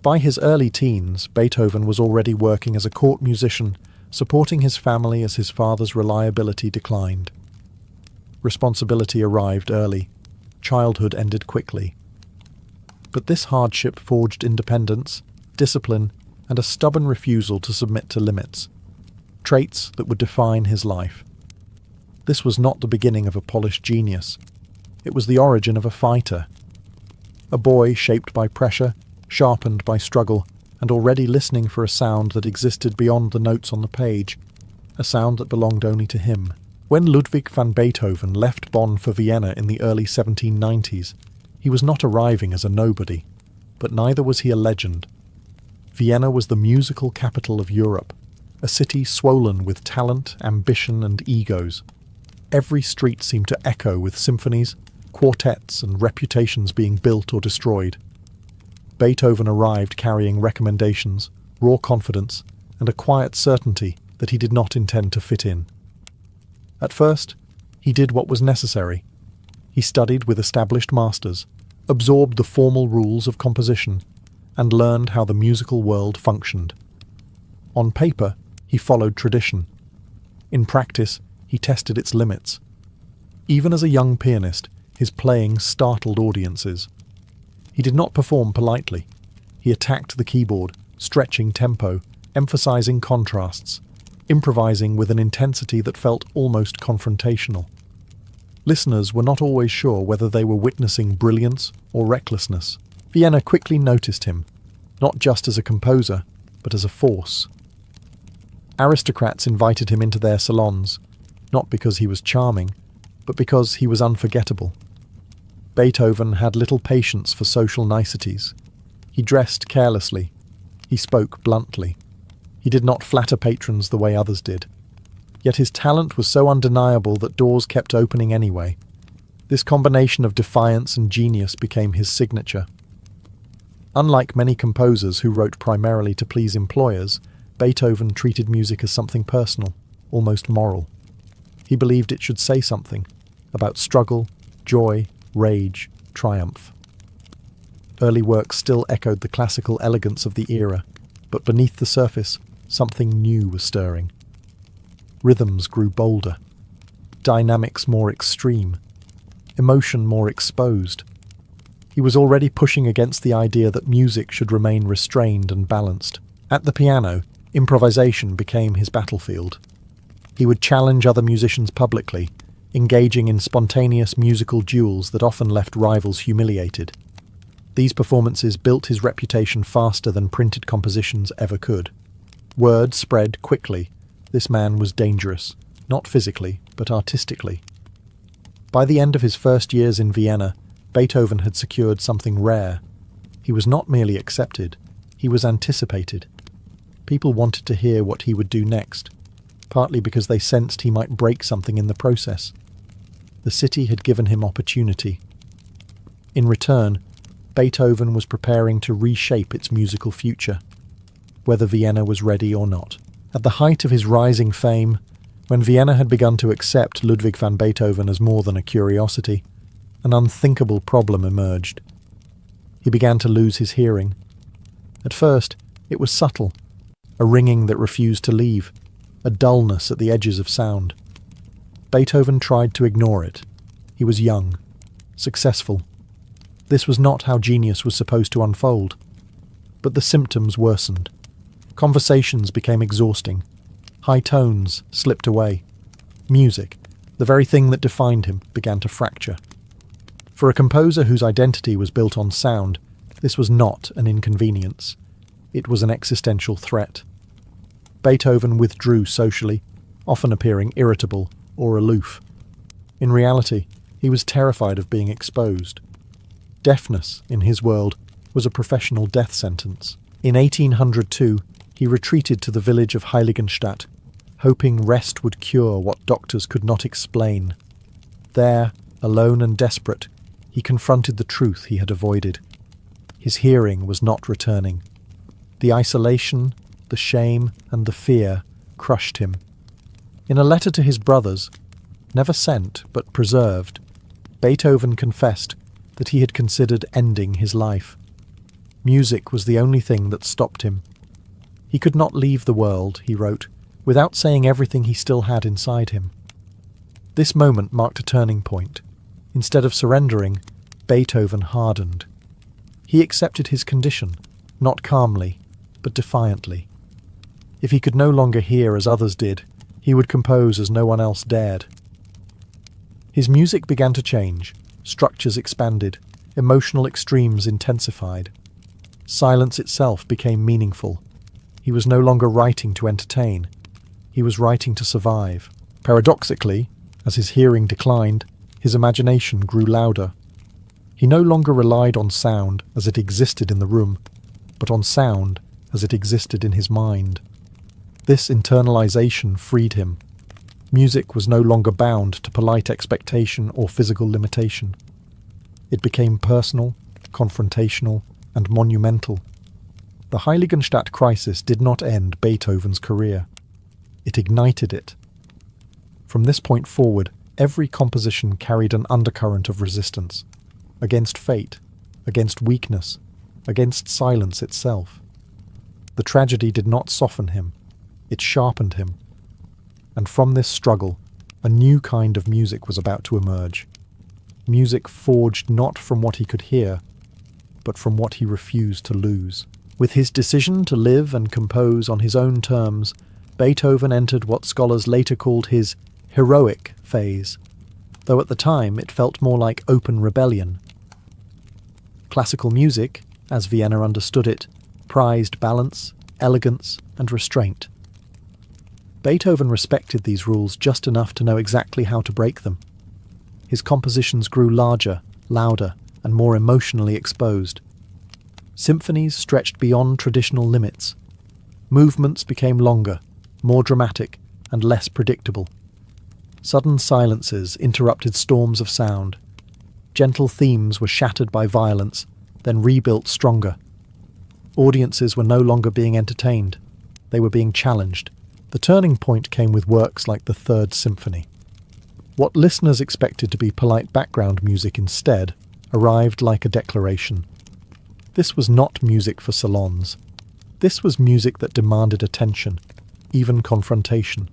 By his early teens, Beethoven was already working as a court musician, supporting his family as his father's reliability declined. Responsibility arrived early. Childhood ended quickly. But this hardship forged independence, discipline, and a stubborn refusal to submit to limits, traits that would define his life. This was not the beginning of a polished genius. It was the origin of a fighter. a boy shaped by pressure, sharpened by struggle, and already listening for a sound that existed beyond the notes on the page, a sound that belonged only to him. When Ludwig van Beethoven left Bonn for Vienna in the early 1790s, he was not arriving as a nobody, but neither was he a legend. Vienna was the musical capital of Europe, a city swollen with talent, ambition, and egos. Every street seemed to echo with symphonies, quartets, and reputations being built or destroyed. Beethoven arrived carrying recommendations, raw confidence, and a quiet certainty that he did not intend to fit in. At first, he did what was necessary. He studied with established masters, absorbed the formal rules of composition, and learned how the musical world functioned. On paper, he followed tradition. In practice, he tested its limits. Even as a young pianist, his playing startled audiences. He did not perform politely. He attacked the keyboard, stretching tempo, emphasizing contrasts, improvising with an intensity that felt almost confrontational. Listeners were not always sure whether they were witnessing brilliance or recklessness. Vienna quickly noticed him, not just as a composer, but as a force. Aristocrats invited him into their salons, not because he was charming, but because he was unforgettable. Beethoven had little patience for social niceties. He dressed carelessly. He spoke bluntly. He did not flatter patrons the way others did. Yet his talent was so undeniable that doors kept opening anyway. This combination of defiance and genius became his signature. Unlike many composers who wrote primarily to please employers, Beethoven treated music as something personal, almost moral. He believed it should say something about struggle, joy, rage, triumph. Early works still echoed the classical elegance of the era, but beneath the surface, something new was stirring. Rhythms grew bolder, dynamics more extreme, emotion more exposed. He was already pushing against the idea that music should remain restrained and balanced. At the piano, improvisation became his battlefield. He would challenge other musicians publicly, engaging in spontaneous musical duels that often left rivals humiliated. These performances built his reputation faster than printed compositions ever could. Word spread quickly. This man was dangerous, not physically, but artistically. By the end of his first years in Vienna, Beethoven had secured something rare. He was not merely accepted, he was anticipated. People wanted to hear what he would do next, partly because they sensed he might break something in the process. The city had given him opportunity. In return, Beethoven was preparing to reshape its musical future, whether Vienna was ready or not. At the height of his rising fame, when Vienna had begun to accept Ludwig van Beethoven as more than a curiosity, an unthinkable problem emerged. He began to lose his hearing. At first, it was subtle, a ringing that refused to leave, a dullness at the edges of sound. Beethoven tried to ignore it. He was young, successful. This was not how genius was supposed to unfold. But the symptoms worsened. Conversations became exhausting. High tones slipped away. Music, the very thing that defined him, began to fracture. For a composer whose identity was built on sound, this was not an inconvenience. It was an existential threat. Beethoven withdrew socially, often appearing irritable or aloof. In reality, he was terrified of being exposed. Deafness, in his world, was a professional death sentence. In 1802, he retreated to the village of Heiligenstadt, hoping rest would cure what doctors could not explain. There, alone and desperate, he confronted the truth he had avoided. His hearing was not returning. The isolation, the shame, and the fear crushed him. In a letter to his brothers, never sent but preserved, Beethoven confessed that he had considered ending his life. Music was the only thing that stopped him. He could not leave the world, he wrote, without saying everything he still had inside him. This moment marked a turning point. Instead of surrendering, Beethoven hardened. He accepted his condition, not calmly, but defiantly. If he could no longer hear as others did, he would compose as no one else dared. His music began to change, structures expanded. Emotional extremes intensified. Silence itself became meaningful. He was no longer writing to entertain. He was writing to survive. Paradoxically, as his hearing declined, his imagination grew louder. He no longer relied on sound as it existed in the room, but on sound as it existed in his mind. This internalization freed him. Music was no longer bound to polite expectation or physical limitation. It became personal, confrontational, and monumental. The Heiligenstadt crisis did not end Beethoven's career. It ignited it. From this point forward, every composition carried an undercurrent of resistance, against fate, against weakness, against silence itself. The tragedy did not soften him, it sharpened him. And from this struggle, a new kind of music was about to emerge. Music forged not from what he could hear, but from what he refused to lose. With his decision to live and compose on his own terms, Beethoven entered what scholars later called his heroic phase, though at the time it felt more like open rebellion. Classical music, as Vienna understood it, prized balance, elegance, and restraint. Beethoven respected these rules just enough to know exactly how to break them. His compositions grew larger, louder, and more emotionally exposed. Symphonies stretched beyond traditional limits. Movements became longer, more dramatic, and less predictable. Sudden silences interrupted storms of sound. Gentle themes were shattered by violence, then rebuilt stronger. Audiences were no longer being entertained. They were being challenged. The turning point came with works like the Third Symphony. What listeners expected to be polite background music instead arrived like a declaration. This was not music for salons. This was music that demanded attention, even confrontation.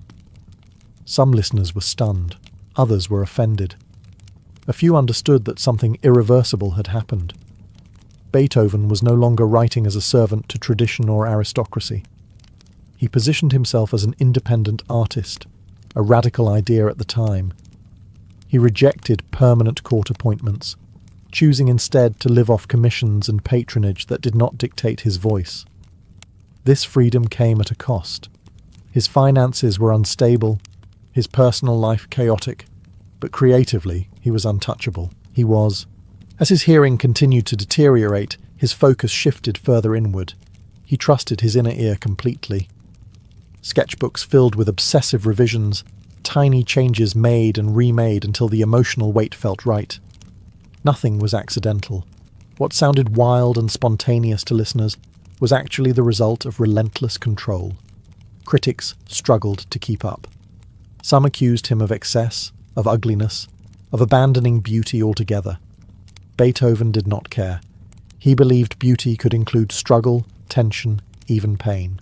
Some listeners were stunned, others were offended. A few understood that something irreversible had happened. Beethoven was no longer writing as a servant to tradition or aristocracy. He positioned himself as an independent artist, a radical idea at the time. He rejected permanent court appointments, choosing instead to live off commissions and patronage that did not dictate his voice. This freedom came at a cost. His finances were unstable, his personal life chaotic, but creatively he was untouchable. He was. As his hearing continued to deteriorate, his focus shifted further inward. He trusted his inner ear completely. Sketchbooks filled with obsessive revisions, tiny changes made and remade until the emotional weight felt right. Nothing was accidental. What sounded wild and spontaneous to listeners was actually the result of relentless control. Critics struggled to keep up. Some accused him of excess, of ugliness, of abandoning beauty altogether. Beethoven did not care. He believed beauty could include struggle, tension, even pain.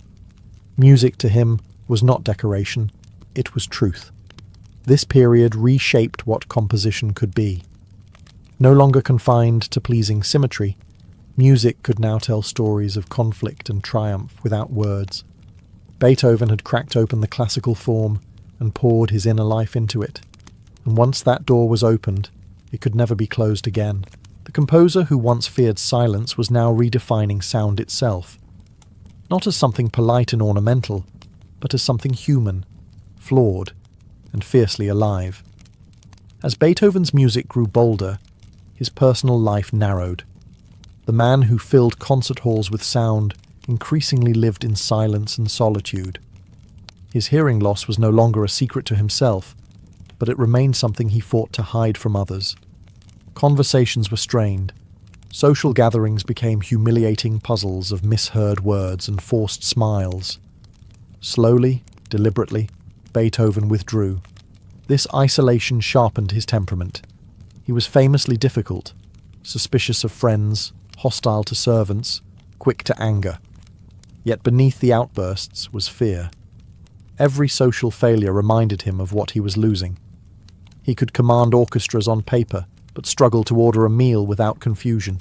Music to him was not decoration, it was truth. This period reshaped what composition could be. No longer confined to pleasing symmetry, music could now tell stories of conflict and triumph without words. Beethoven had cracked open the classical form and poured his inner life into it, and once that door was opened, it could never be closed again. The composer who once feared silence was now redefining sound itself, not as something polite and ornamental, but as something human, flawed, and fiercely alive. As Beethoven's music grew bolder, his personal life narrowed. The man who filled concert halls with sound increasingly lived in silence and solitude. His hearing loss was no longer a secret to himself, but it remained something he fought to hide from others. Conversations were strained. Social gatherings became humiliating puzzles of misheard words and forced smiles. Slowly, deliberately, Beethoven withdrew. This isolation sharpened his temperament. He was famously difficult, suspicious of friends, hostile to servants, quick to anger. Yet beneath the outbursts was fear. Every social failure reminded him of what he was losing. He could command orchestras on paper, but struggled to order a meal without confusion.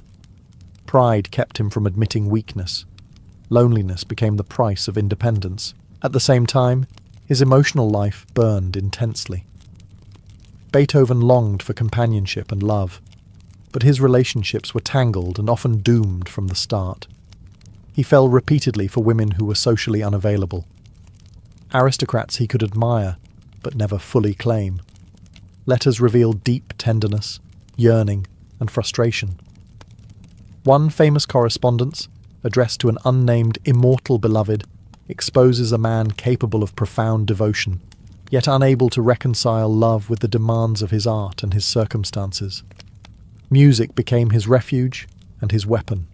Pride kept him from admitting weakness. Loneliness became the price of independence. At the same time, his emotional life burned intensely. Beethoven longed for companionship and love. but his relationships were tangled and often doomed from the start. He fell repeatedly for women who were socially unavailable. Aristocrats he could admire, but never fully claim. Letters revealed deep tenderness, yearning, and frustration. One famous correspondence, addressed to an unnamed immortal beloved, exposes a man capable of profound devotion, yet unable to reconcile love with the demands of his art and his circumstances. Music became his refuge and his weapon.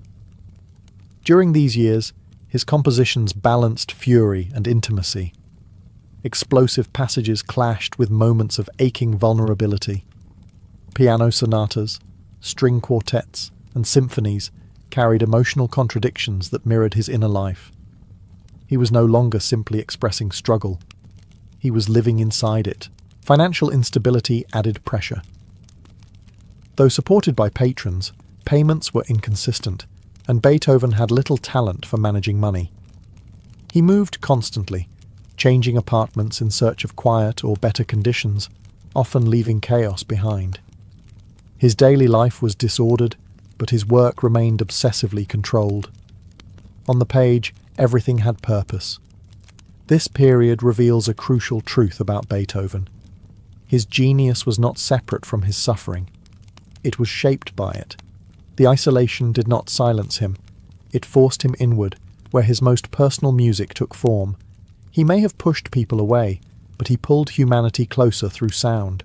During these years, his compositions balanced fury and intimacy. Explosive passages clashed with moments of aching vulnerability. Piano sonatas, string quartets, and symphonies carried emotional contradictions that mirrored his inner life. He was no longer simply expressing struggle. He was living inside it. Financial instability added pressure. Though supported by patrons, payments were inconsistent, and Beethoven had little talent for managing money. He moved constantly, changing apartments in search of quiet or better conditions, often leaving chaos behind. His daily life was disordered, but his work remained obsessively controlled. On the page, everything had purpose. This period reveals a crucial truth about Beethoven. His genius was not separate from his suffering. It was shaped by it. The isolation did not silence him. It forced him inward, where his most personal music took form. He may have pushed people away, but he pulled humanity closer through sound.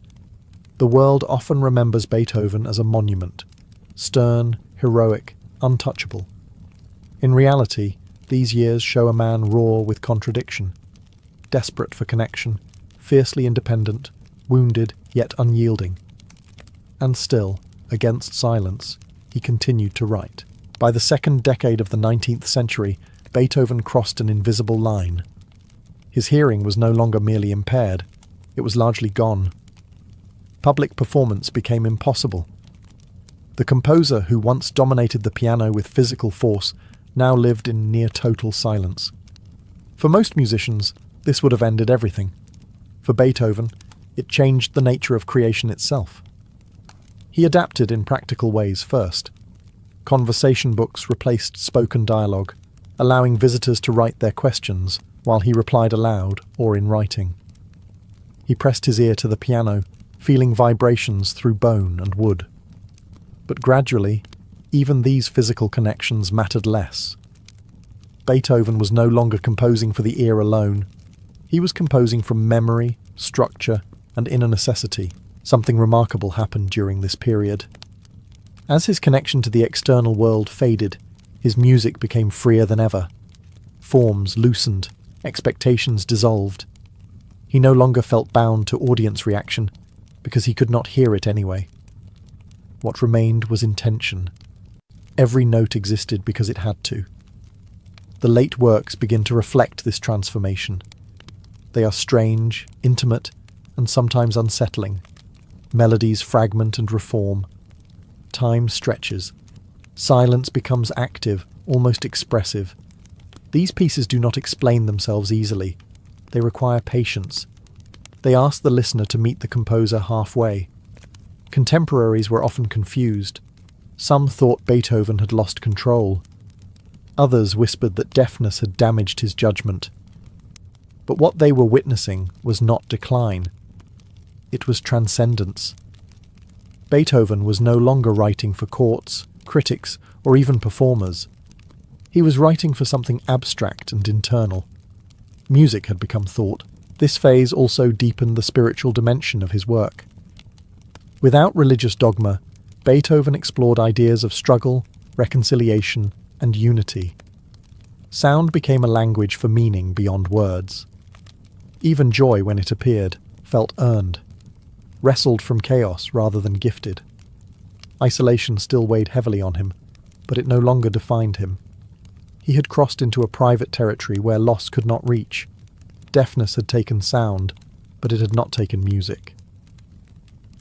The world often remembers Beethoven as a monument, stern, heroic, untouchable. In reality, these years show a man raw with contradiction, desperate for connection, fiercely independent, wounded yet unyielding. And still, against silence, he continued to write. By the second decade of the 19th century, Beethoven crossed an invisible line. His hearing was no longer merely impaired, it was largely gone. Public performance became impossible. The composer who once dominated the piano with physical force now lived in near total silence. For most musicians, this would have ended everything. For Beethoven, it changed the nature of creation itself. He adapted in practical ways first. Conversation books replaced spoken dialogue, allowing visitors to write their questions while he replied aloud or in writing. He pressed his ear to the piano, feeling vibrations through bone and wood. But gradually, even these physical connections mattered less. Beethoven was no longer composing for the ear alone. He was composing from memory, structure, and inner necessity. Something remarkable happened during this period. As his connection to the external world faded, his music became freer than ever. Forms loosened, expectations dissolved. He no longer felt bound to audience reaction, because he could not hear it anyway. What remained was intention. Every note existed because it had to. The late works begin to reflect this transformation. They are strange, intimate, and sometimes unsettling. Melodies fragment and reform. Time stretches. Silence becomes active, almost expressive. These pieces do not explain themselves easily. They require patience. They ask the listener to meet the composer halfway. Contemporaries were often confused. Some thought Beethoven had lost control. Others whispered that deafness had damaged his judgment. But what they were witnessing was not decline. It was transcendence. Beethoven was no longer writing for courts, critics, or even performers. He was writing for something abstract and internal. Music had become thought. This phase also deepened the spiritual dimension of his work. Without religious dogma, Beethoven explored ideas of struggle, reconciliation, and unity. Sound became a language for meaning beyond words. Even joy, when it appeared, felt earned, wrestled from chaos rather than gifted. Isolation still weighed heavily on him, but it no longer defined him. He had crossed into a private territory where loss could not reach. Deafness had taken sound, but it had not taken music.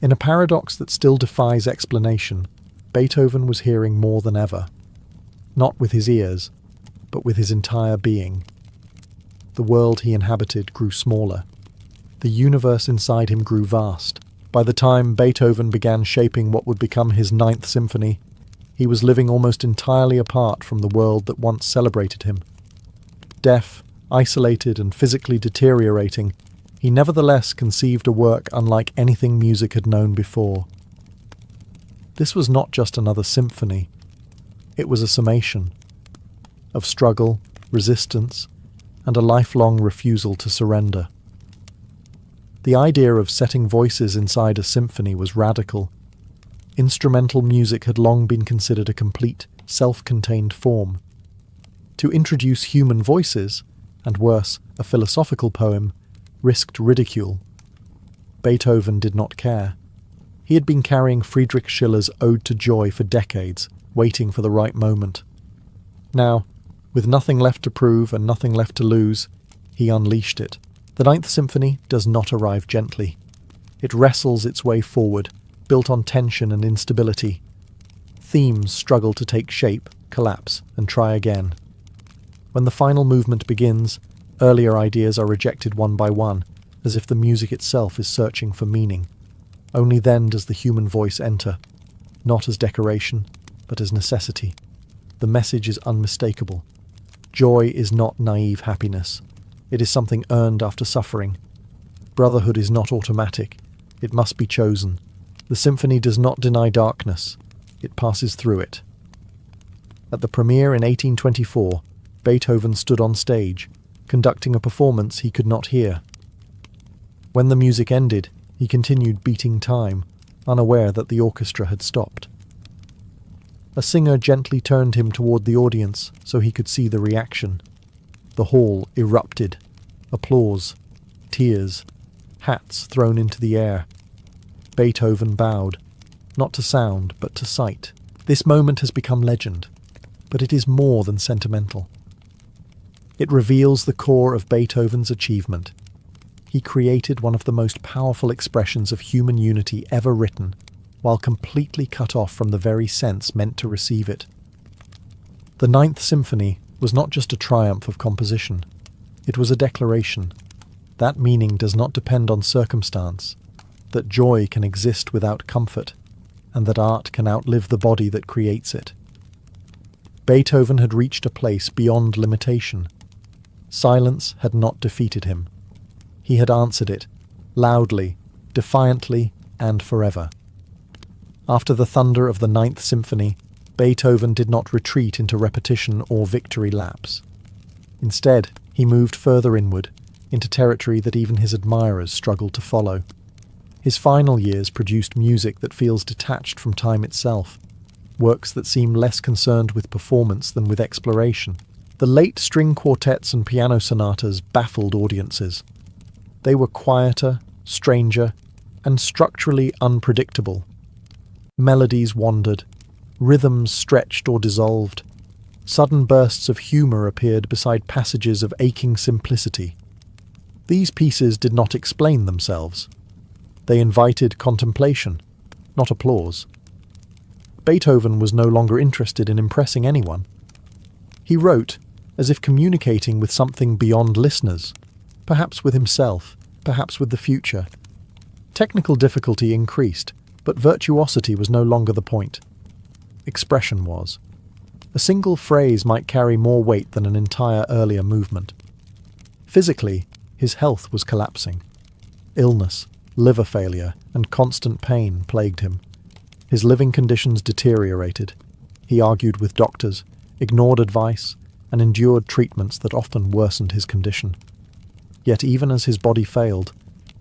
In a paradox that still defies explanation, Beethoven was hearing more than ever. Not with his ears, but with his entire being. The world he inhabited grew smaller. The universe inside him grew vast. By the time Beethoven began shaping what would become his Ninth Symphony, he was living almost entirely apart from the world that once celebrated him. Deaf, isolated, and physically deteriorating, he nevertheless conceived a work unlike anything music had known before. This was not just another symphony, it was a summation of struggle, resistance, and a lifelong refusal to surrender. The idea of setting voices inside a symphony was radical. Instrumental music had long been considered a complete, self-contained form. To introduce human voices, and worse, a philosophical poem, risked ridicule. Beethoven did not care. He had been carrying Friedrich Schiller's Ode to Joy for decades, waiting for the right moment. Now, with nothing left to prove and nothing left to lose, he unleashed it. The Ninth Symphony does not arrive gently. It wrestles its way forward, built on tension and instability. Themes struggle to take shape, collapse, and try again. When the final movement begins, earlier ideas are rejected one by one, as if the music itself is searching for meaning. Only then does the human voice enter, not as decoration, but as necessity. The message is unmistakable. Joy is not naive happiness. It is something earned after suffering. Brotherhood is not automatic. It must be chosen. The symphony does not deny darkness. It passes through it. At the premiere in 1824, Beethoven stood on stage, conducting a performance he could not hear. When the music ended, he continued beating time, unaware that the orchestra had stopped. A singer gently turned him toward the audience so he could see the reaction. The hall erupted. Applause, tears, hats thrown into the air. Beethoven bowed, not to sound, but to sight. This moment has become legend, but it is more than sentimental. It reveals the core of Beethoven's achievement. He created one of the most powerful expressions of human unity ever written, while completely cut off from the very sense meant to receive it. The Ninth Symphony was not just a triumph of composition. It was a declaration. That meaning does not depend on circumstance, that joy can exist without comfort, and that art can outlive the body that creates it. Beethoven had reached a place beyond limitation. Silence had not defeated him. He had answered it, loudly, defiantly, and forever. After the thunder of the Ninth Symphony, Beethoven did not retreat into repetition or victory laps. Instead, he moved further inward, into territory that even his admirers struggled to follow. His final years produced music that feels detached from time itself, works that seem less concerned with performance than with exploration. The late string quartets and piano sonatas baffled audiences. They were quieter, stranger, and structurally unpredictable. Melodies wandered, rhythms stretched or dissolved. Sudden bursts of humour appeared beside passages of aching simplicity. These pieces did not explain themselves. They invited contemplation, not applause. Beethoven was no longer interested in impressing anyone. He wrote as if communicating with something beyond listeners, perhaps with himself, perhaps with the future. Technical difficulty increased, but virtuosity was no longer the point. Expression was. A single phrase might carry more weight than an entire earlier movement. Physically, his health was collapsing. Illness, liver failure, and constant pain plagued him. His living conditions deteriorated. He argued with doctors, ignored advice, and endured treatments that often worsened his condition. Yet even as his body failed,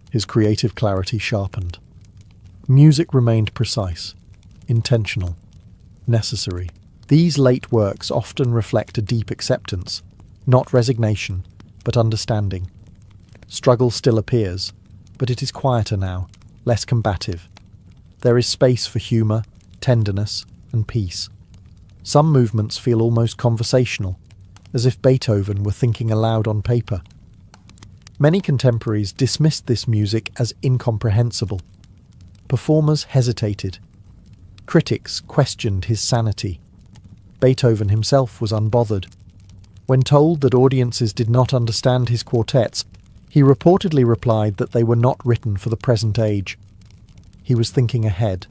his creative clarity sharpened. Music remained precise, intentional, necessary. These late works often reflect a deep acceptance, not resignation, but understanding. Struggle still appears, but it is quieter now, less combative. There is space for humour, tenderness, and peace. Some movements feel almost conversational, as if Beethoven were thinking aloud on paper. Many contemporaries dismissed this music as incomprehensible. Performers hesitated. Critics questioned his sanity. Beethoven himself was unbothered. When told that audiences did not understand his quartets, he reportedly replied that they were not written for the present age. He was thinking ahead.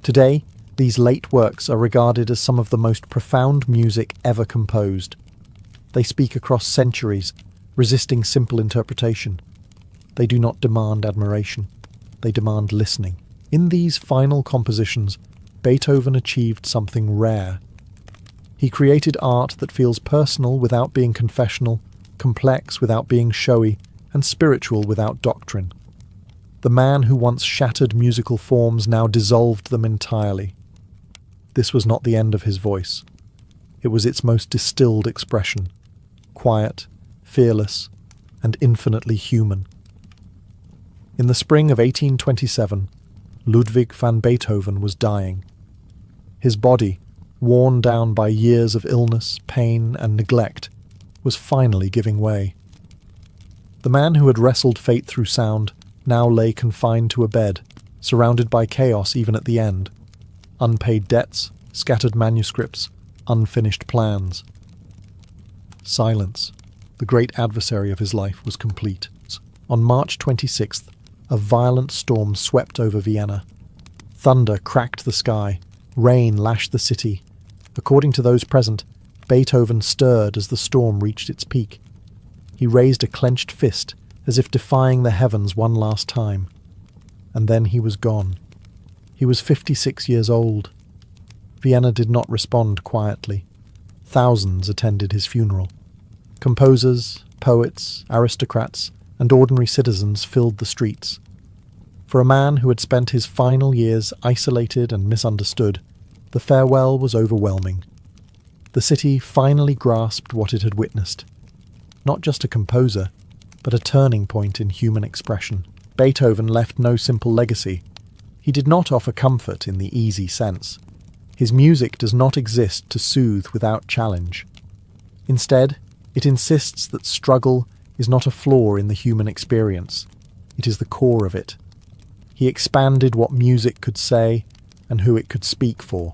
Today, these late works are regarded as some of the most profound music ever composed. They speak across centuries, resisting simple interpretation. They do not demand admiration. They demand listening. In these final compositions, Beethoven achieved something rare. He created art that feels personal without being confessional, complex without being showy, and spiritual without doctrine. The man who once shattered musical forms now dissolved them entirely. This was not the end of his voice. It was its most distilled expression, quiet, fearless, and infinitely human. In the spring of 1827, Ludwig van Beethoven was dying. His body, worn down by years of illness, pain, and neglect, was finally giving way. The man who had wrestled fate through sound now lay confined to a bed, surrounded by chaos even at the end. Unpaid debts, scattered manuscripts, unfinished plans. Silence, the great adversary of his life, was complete. On March 26th, a violent storm swept over Vienna. Thunder cracked the sky, rain lashed the city. According to those present, Beethoven stirred as the storm reached its peak. He raised a clenched fist, as if defying the heavens one last time. And then he was gone. He was 56 years old. Vienna did not respond quietly. Thousands attended his funeral. Composers, poets, aristocrats, and ordinary citizens filled the streets. For a man who had spent his final years isolated and misunderstood, the farewell was overwhelming. The city finally grasped what it had witnessed. Not just a composer, but a turning point in human expression. Beethoven left no simple legacy. He did not offer comfort in the easy sense. His music does not exist to soothe without challenge. Instead, it insists that struggle is not a flaw in the human experience. It is the core of it. He expanded what music could say and who it could speak for.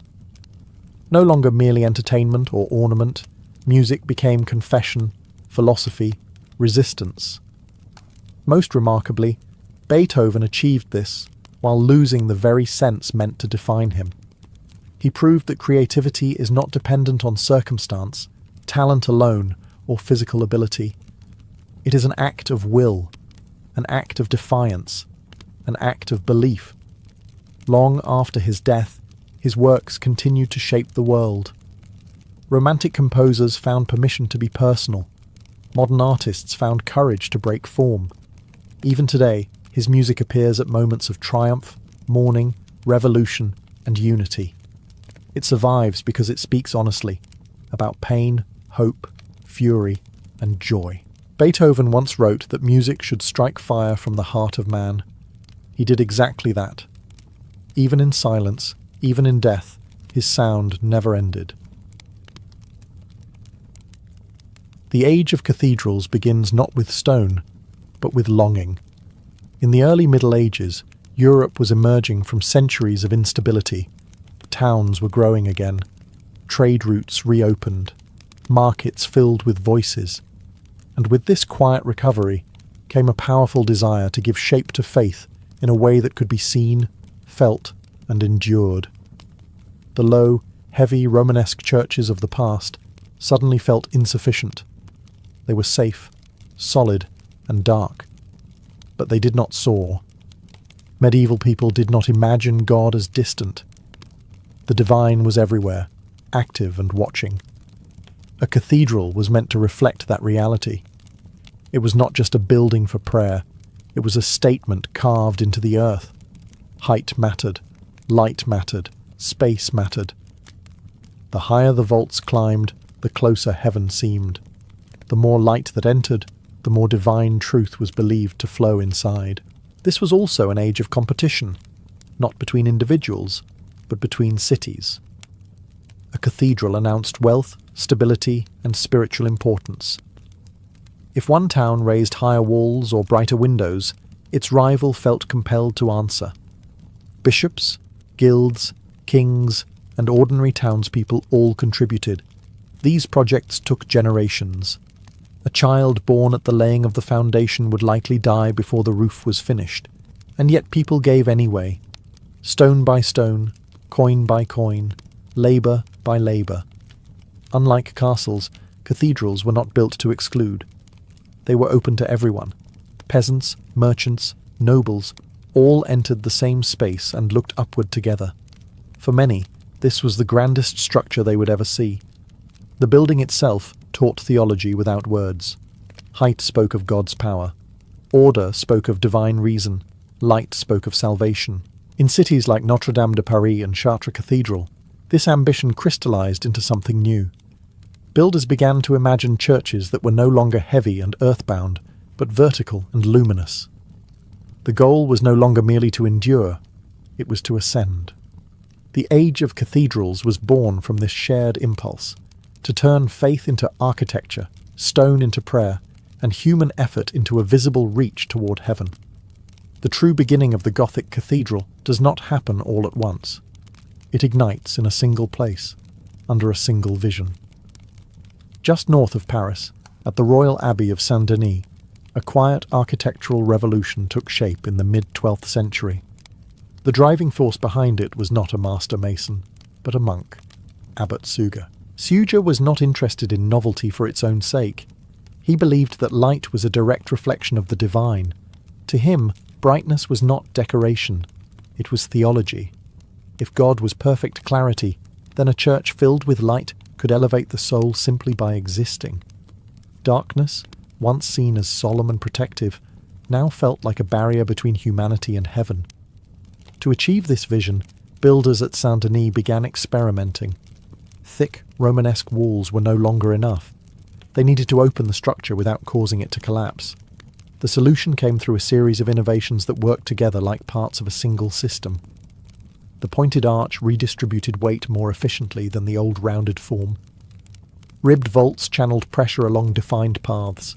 No longer merely entertainment or ornament, music became confession, philosophy, resistance. Most remarkably, Beethoven achieved this while losing the very sense meant to define him. He proved that creativity is not dependent on circumstance, talent alone, or physical ability. It is an act of will, an act of defiance, an act of belief. Long after his death, his works continued to shape the world. Romantic composers found permission to be personal. Modern artists found courage to break form. Even today, his music appears at moments of triumph, mourning, revolution, and unity. It survives because it speaks honestly about pain, hope, fury, and joy. Beethoven once wrote that music should strike fire from the heart of man. He did exactly that. Even in silence, even in death, his sound never ended. The age of cathedrals begins not with stone, but with longing. In the early Middle Ages, Europe was emerging from centuries of instability. Towns were growing again, trade routes reopened, markets filled with voices. And with this quiet recovery came a powerful desire to give shape to faith in a way that could be seen, felt, and endured. The low, heavy Romanesque churches of the past suddenly felt insufficient. They were safe, solid, and dark. But they did not soar. Medieval people did not imagine God as distant. The divine was everywhere, active and watching. A cathedral was meant to reflect that reality. It was not just a building for prayer, it was a statement carved into the earth. Height mattered, light mattered, space mattered. The higher the vaults climbed, the closer heaven seemed. The more light that entered, the more divine truth was believed to flow inside. This was also an age of competition, not between individuals, but between cities. A cathedral announced wealth, stability, and spiritual importance. If one town raised higher walls or brighter windows, its rival felt compelled to answer. Bishops, guilds, kings, and ordinary townspeople all contributed. These projects took generations. A child born at the laying of the foundation would likely die before the roof was finished. And yet people gave anyway, stone by stone, coin by coin, labour by labour. Unlike castles, cathedrals were not built to exclude. They were open to everyone. Peasants, merchants, nobles, all entered the same space and looked upward together. For many, this was the grandest structure they would ever see. The building itself taught theology without words. Height spoke of God's power. Order spoke of divine reason. Light spoke of salvation. In cities like Notre Dame de Paris and Chartres Cathedral, this ambition crystallized into something new. Builders began to imagine churches that were no longer heavy and earthbound, but vertical and luminous. The goal was no longer merely to endure, it was to ascend. The age of cathedrals was born from this shared impulse, to turn faith into architecture, stone into prayer, and human effort into a visible reach toward heaven. The true beginning of the Gothic cathedral does not happen all at once. It ignites in a single place, under a single vision. Just north of Paris, at the Royal Abbey of Saint-Denis, a quiet architectural revolution took shape in the mid-12th century. The driving force behind it was not a master mason, but a monk, Abbot Suger. Suger was not interested in novelty for its own sake. He believed that light was a direct reflection of the divine. To him, brightness was not decoration, it was theology. If God was perfect clarity, then a church filled with light could elevate the soul simply by existing. Darkness, once seen as solemn and protective, now felt like a barrier between humanity and heaven. To achieve this vision, builders at Saint-Denis began experimenting. Thick, Romanesque walls were no longer enough. They needed to open the structure without causing it to collapse. The solution came through a series of innovations that worked together like parts of a single system. The pointed arch redistributed weight more efficiently than the old rounded form. Ribbed vaults channeled pressure along defined paths.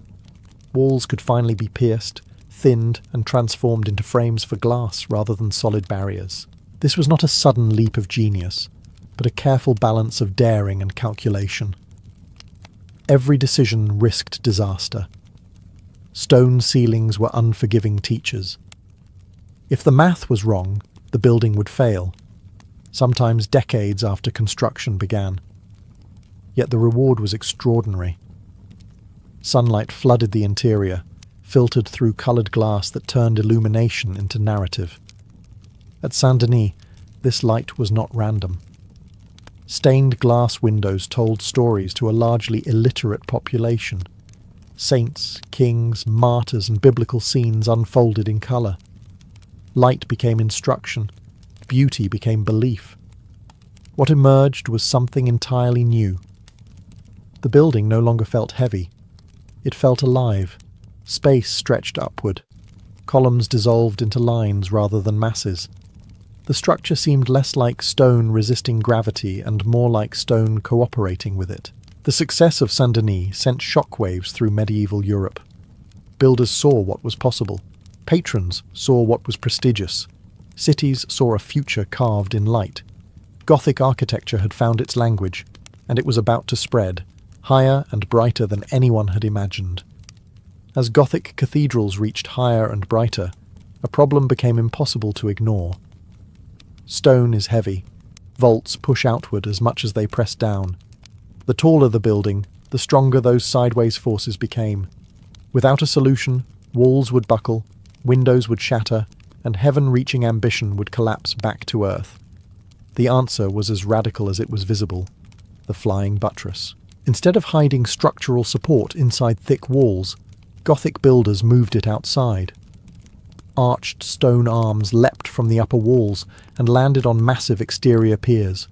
Walls could finally be pierced, thinned, and transformed into frames for glass rather than solid barriers. This was not a sudden leap of genius, but a careful balance of daring and calculation. Every decision risked disaster. Stone ceilings were unforgiving teachers. If the math was wrong, the building would fail, sometimes decades after construction began. Yet the reward was extraordinary. Sunlight flooded the interior, filtered through coloured glass that turned illumination into narrative. At Saint-Denis, this light was not random. Stained glass windows told stories to a largely illiterate population. Saints, kings, martyrs, and biblical scenes unfolded in colour. Light became instruction. Beauty became belief. What emerged was something entirely new. The building no longer felt heavy. It felt alive. Space stretched upward. Columns dissolved into lines rather than masses. The structure seemed less like stone resisting gravity and more like stone cooperating with it. The success of Saint-Denis sent shockwaves through medieval Europe. Builders saw what was possible. Patrons saw what was prestigious. Cities saw a future carved in light. Gothic architecture had found its language, and it was about to spread, higher and brighter than anyone had imagined. As Gothic cathedrals reached higher and brighter, a problem became impossible to ignore. Stone is heavy. Vaults push outward as much as they press down. The taller the building, the stronger those sideways forces became. Without a solution, walls would buckle, windows would shatter, and heaven-reaching ambition would collapse back to earth. The answer was as radical as it was visible: the flying buttress. Instead of hiding structural support inside thick walls, Gothic builders moved it outside. Arched stone arms leapt from the upper walls and landed on massive exterior piers.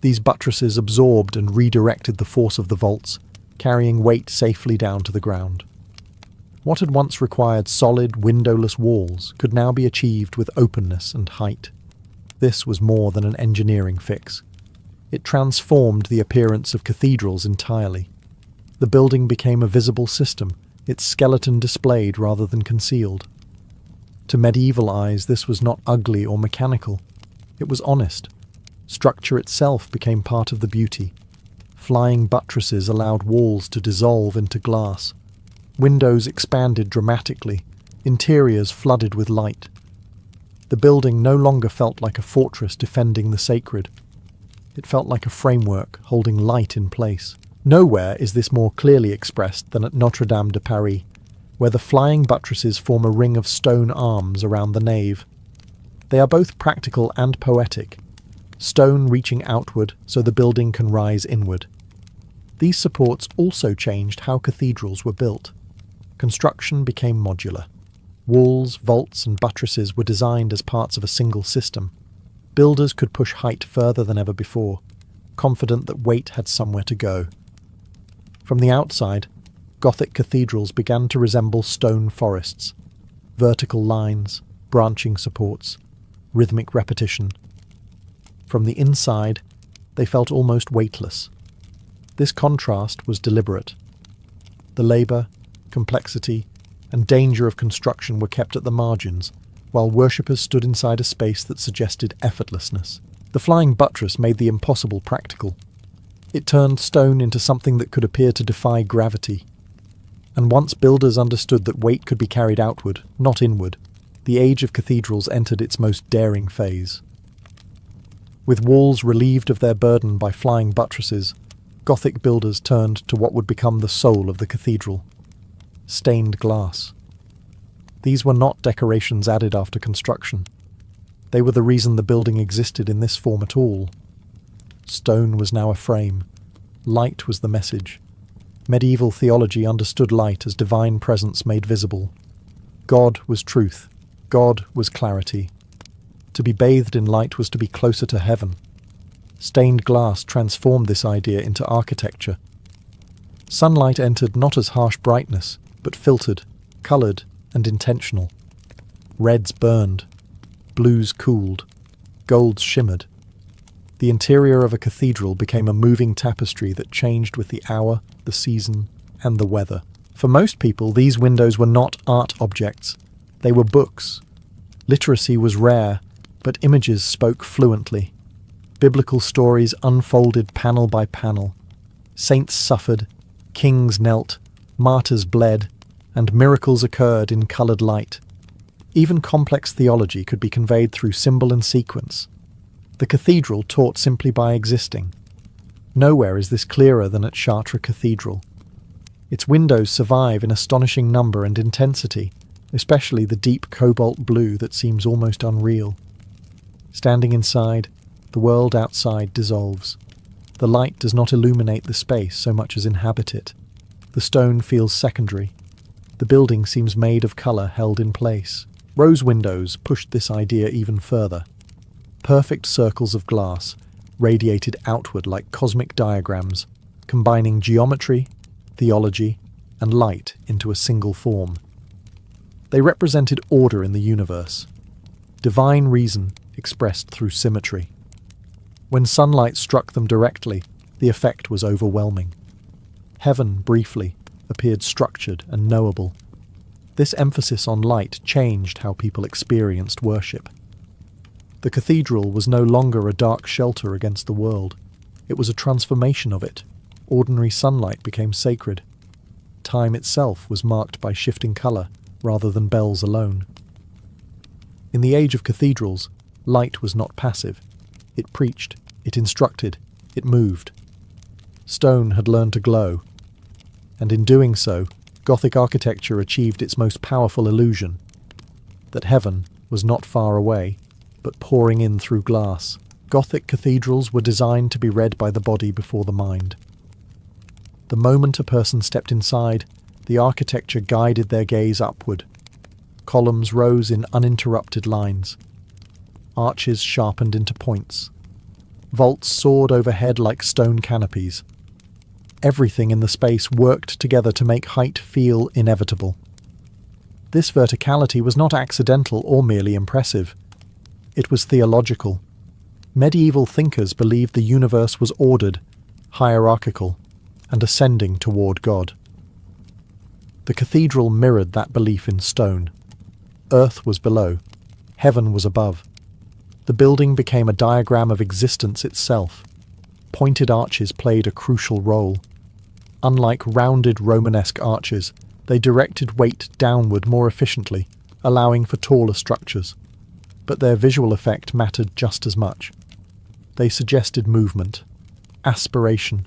These buttresses absorbed and redirected the force of the vaults, carrying weight safely down to the ground. What had once required solid, windowless walls could now be achieved with openness and height. This was more than an engineering fix. It transformed the appearance of cathedrals entirely. The building became a visible system, its skeleton displayed rather than concealed. To medieval eyes, this was not ugly or mechanical. It was honest. Structure itself became part of the beauty. Flying buttresses allowed walls to dissolve into glass. Windows expanded dramatically. Interiors flooded with light. The building no longer felt like a fortress defending the sacred. It felt like a framework holding light in place. Nowhere is this more clearly expressed than at Notre Dame de Paris, where the flying buttresses form a ring of stone arms around the nave. They are both practical and poetic, stone reaching outward so the building can rise inward. These supports also changed how cathedrals were built. Construction became modular. Walls, vaults, and buttresses were designed as parts of a single system. Builders could push height further than ever before, confident that weight had somewhere to go. From the outside, Gothic cathedrals began to resemble stone forests. Vertical lines, branching supports, rhythmic repetition. From the inside, they felt almost weightless. This contrast was deliberate. The labour, complexity, and danger of construction were kept at the margins, while worshippers stood inside a space that suggested effortlessness. The flying buttress made the impossible practical. It turned stone into something that could appear to defy gravity. And once builders understood that weight could be carried outward, not inward, the age of cathedrals entered its most daring phase. With walls relieved of their burden by flying buttresses, Gothic builders turned to what would become the soul of the cathedral: stained glass. These were not decorations added after construction. They were the reason the building existed in this form at all. Stone was now a frame. Light was the message. Medieval theology understood light as divine presence made visible. God was truth. God was clarity. To be bathed in light was to be closer to heaven. Stained glass transformed this idea into architecture. Sunlight entered not as harsh brightness, but filtered, coloured, and intentional. Reds burned, blues cooled, golds shimmered. The interior of a cathedral became a moving tapestry that changed with the hour, the season, and the weather. For most people, these windows were not art objects. They were books. Literacy was rare, but images spoke fluently. Biblical stories unfolded panel by panel. Saints suffered, kings knelt, martyrs bled, and miracles occurred in coloured light. Even complex theology could be conveyed through symbol and sequence. The cathedral taught simply by existing. Nowhere is this clearer than at Chartres Cathedral. Its windows survive in astonishing number and intensity, especially the deep cobalt blue that seems almost unreal. Standing inside, the world outside dissolves. The light does not illuminate the space so much as inhabit it. The stone feels secondary. The building seems made of colour held in place. Rose windows pushed this idea even further. Perfect circles of glass radiated outward like cosmic diagrams, combining geometry, theology, and light into a single form. They represented order in the universe, divine reason expressed through symmetry. When sunlight struck them directly, the effect was overwhelming. Heaven, briefly, appeared structured and knowable. This emphasis on light changed how people experienced worship. The cathedral was no longer a dark shelter against the world. It was a transformation of it. Ordinary sunlight became sacred. Time itself was marked by shifting colour rather than bells alone. In the age of cathedrals, light was not passive. It preached, it instructed, it moved. Stone had learned to glow, and in doing so, Gothic architecture achieved its most powerful illusion, that heaven was not far away, but pouring in through glass. Gothic cathedrals were designed to be read by the body before the mind. The moment a person stepped inside, the architecture guided their gaze upward. Columns rose in uninterrupted lines. Arches sharpened into points. Vaults soared overhead like stone canopies. Everything in the space worked together to make height feel inevitable. This verticality was not accidental or merely impressive. It was theological. Medieval thinkers believed the universe was ordered, hierarchical, and ascending toward God. The cathedral mirrored that belief in stone. Earth was below, heaven was above. The building became a diagram of existence itself. Pointed arches played a crucial role. Unlike rounded Romanesque arches, they directed weight downward more efficiently, allowing for taller structures. but their visual effect mattered just as much. They suggested movement, aspiration,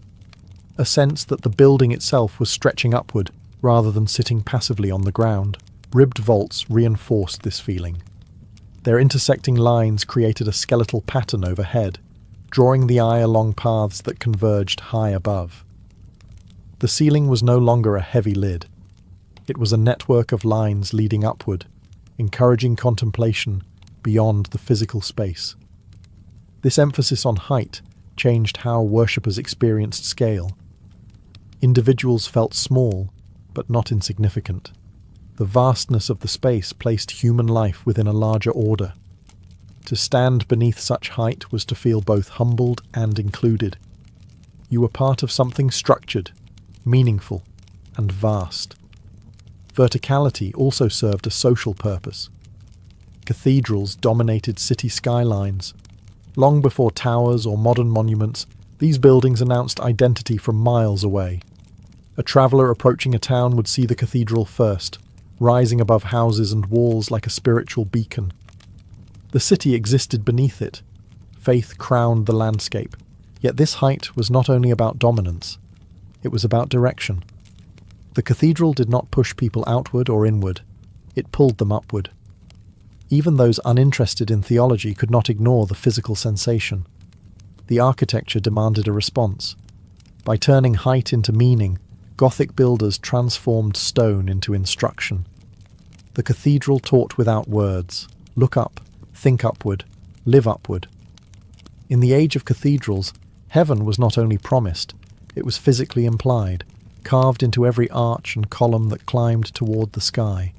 a sense that the building itself was stretching upward rather than sitting passively on the ground. Ribbed vaults reinforced this feeling. Their intersecting lines created a skeletal pattern overhead, drawing the eye along paths that converged high above. The ceiling was no longer a heavy lid. It was a network of lines leading upward, encouraging contemplation beyond the physical space. This emphasis on height changed how worshippers experienced scale. Individuals felt small, but not insignificant. The vastness of the space placed human life within a larger order. To stand beneath such height was to feel both humbled and included. You were part of something structured, meaningful, and vast. Verticality also served a social purpose. Cathedrals dominated city skylines. Long before towers or modern monuments, these buildings announced identity from miles away. A traveller approaching a town would see the cathedral first, rising above houses and walls like a spiritual beacon. The city existed beneath it. Faith crowned the landscape. Yet this height was not only about dominance, it was about direction. The cathedral did not push people outward or inward, it pulled them upward. Even those uninterested in theology could not ignore the physical sensation. The architecture demanded a response. By turning height into meaning, Gothic builders transformed stone into instruction. The cathedral taught without words. Look up, think upward, live upward. In the age of cathedrals, heaven was not only promised, it was physically implied, carved into every arch and column that climbed toward the sky.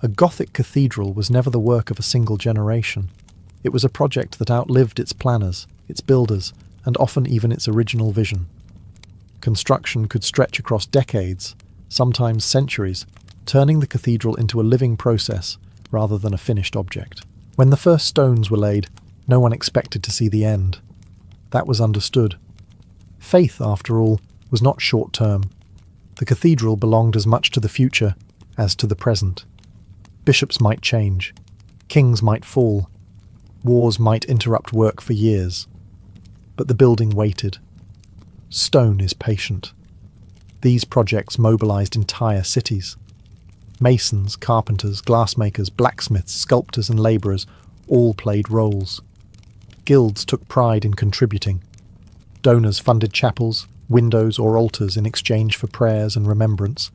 A Gothic cathedral was never the work of a single generation. It was a project that outlived its planners, its builders, and often even its original vision. Construction could stretch across decades, sometimes centuries, turning the cathedral into a living process rather than a finished object. When the first stones were laid, no one expected to see the end. That was understood. Faith, after all, was not short-term. The cathedral belonged as much to the future as to the present. Bishops might change. Kings might fall. Wars might interrupt work for years. But the building waited. Stone is patient. These projects mobilized entire cities. Masons, carpenters, glassmakers, blacksmiths, sculptors and labourers all played roles. Guilds took pride in contributing. Donors funded chapels, windows or altars in exchange for prayers and remembrance.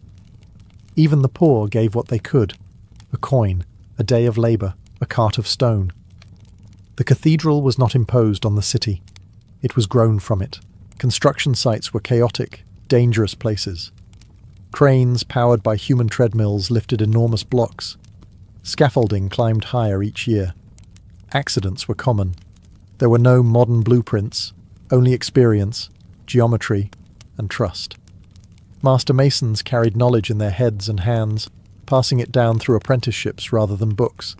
Even the poor gave what they could: a coin, a day of labour, a cart of stone. The cathedral was not imposed on the city. It was grown from it. Construction sites were chaotic, dangerous places. Cranes powered by human treadmills lifted enormous blocks. Scaffolding climbed higher each year. Accidents were common. There were no modern blueprints, only experience, geometry, and trust. Master masons carried knowledge in their heads and hands, passing it down through apprenticeships rather than books.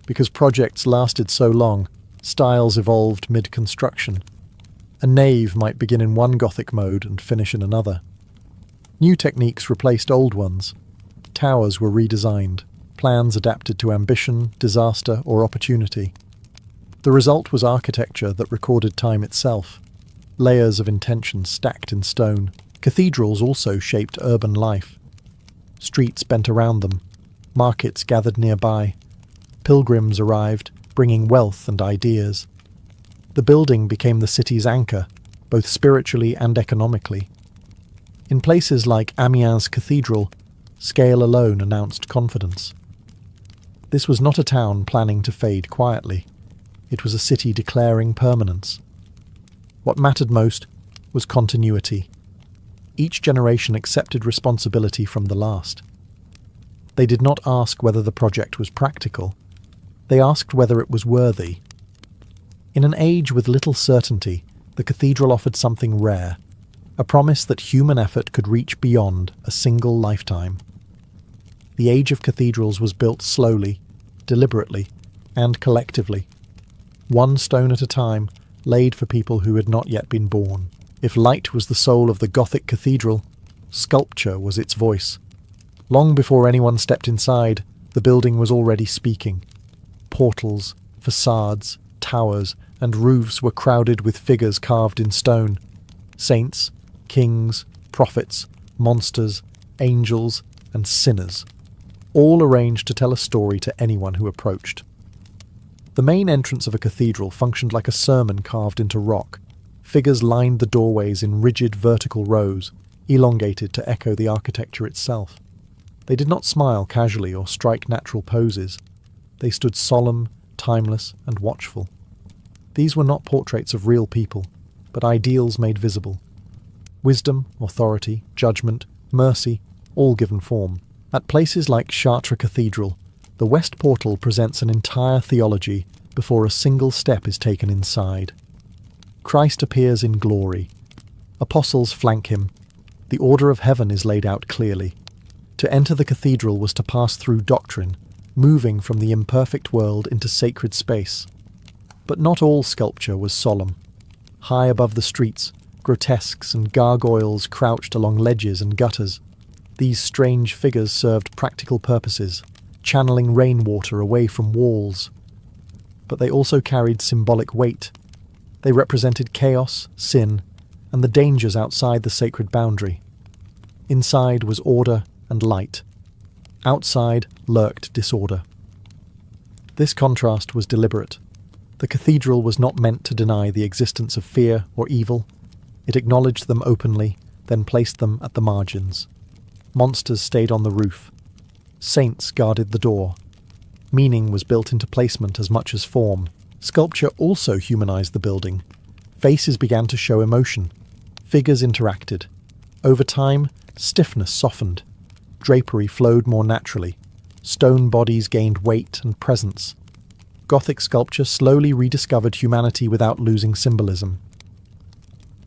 Because projects lasted so long, styles evolved mid-construction. A nave might begin in one Gothic mode and finish in another. New techniques replaced old ones. Towers were redesigned, plans adapted to ambition, disaster, or opportunity. The result was architecture that recorded time itself. Layers of intention stacked in stone. Cathedrals also shaped urban life. Streets bent around them. Markets gathered nearby. Pilgrims arrived, bringing wealth and ideas. The building became the city's anchor, both spiritually and economically. In places like Amiens Cathedral, scale alone announced confidence. This was not a town planning to fade quietly. It was a city declaring permanence. What mattered most was continuity. Each generation accepted responsibility from the last. They did not ask whether the project was practical. They asked whether it was worthy. In an age with little certainty, the cathedral offered something rare, a promise that human effort could reach beyond a single lifetime. The age of cathedrals was built slowly, deliberately, and collectively. One stone at a time, laid for people who had not yet been born. If light was the soul of the Gothic cathedral, sculpture was its voice. Long before anyone stepped inside, the building was already speaking. portals, facades, towers, and roofs were crowded with figures carved in stone. Saints, kings, prophets, monsters, angels, and sinners, all arranged to tell a story to anyone who approached. The main entrance of a cathedral functioned like a sermon carved into rock. Figures lined the doorways in rigid vertical rows, elongated to echo the architecture itself. They did not smile casually or strike natural poses. They stood solemn, timeless, and watchful. These were not portraits of real people, but ideals made visible. Wisdom, authority, judgment, mercy, all given form. At places like Chartres Cathedral, the west portal presents an entire theology before a single step is taken inside. Christ appears in glory. Apostles flank him. The order of heaven is laid out clearly. To enter the cathedral was to pass through doctrine, moving from the imperfect world into sacred space. But not all sculpture was solemn. High above the streets, grotesques and gargoyles crouched along ledges and gutters. These strange figures served practical purposes, channeling rainwater away from walls. But they also carried symbolic weight. They represented chaos, sin, and the dangers outside the sacred boundary. Inside was order and light. Outside lurked disorder. This contrast was deliberate. The cathedral was not meant to deny the existence of fear or evil. It acknowledged them openly, then placed them at the margins. Monsters stayed on the roof. Saints guarded the door. Meaning was built into placement as much as form. Sculpture also humanized the building. Faces began to show emotion. Figures interacted. Over time, stiffness softened. Drapery flowed more naturally. Stone bodies gained weight and presence. Gothic sculpture slowly rediscovered humanity without losing symbolism.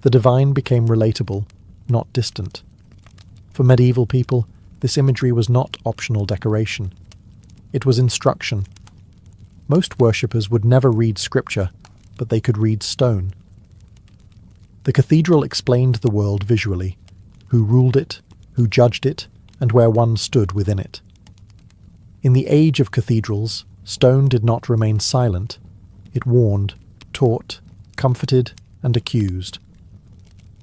The divine became relatable, not distant. For medieval people, this imagery was not optional decoration. It was instruction. Most worshippers would never read scripture, but they could read stone. The cathedral explained the world visually, who ruled it, who judged it, and where one stood within it. In the age of cathedrals, stone did not remain silent. It warned, taught, comforted, and accused.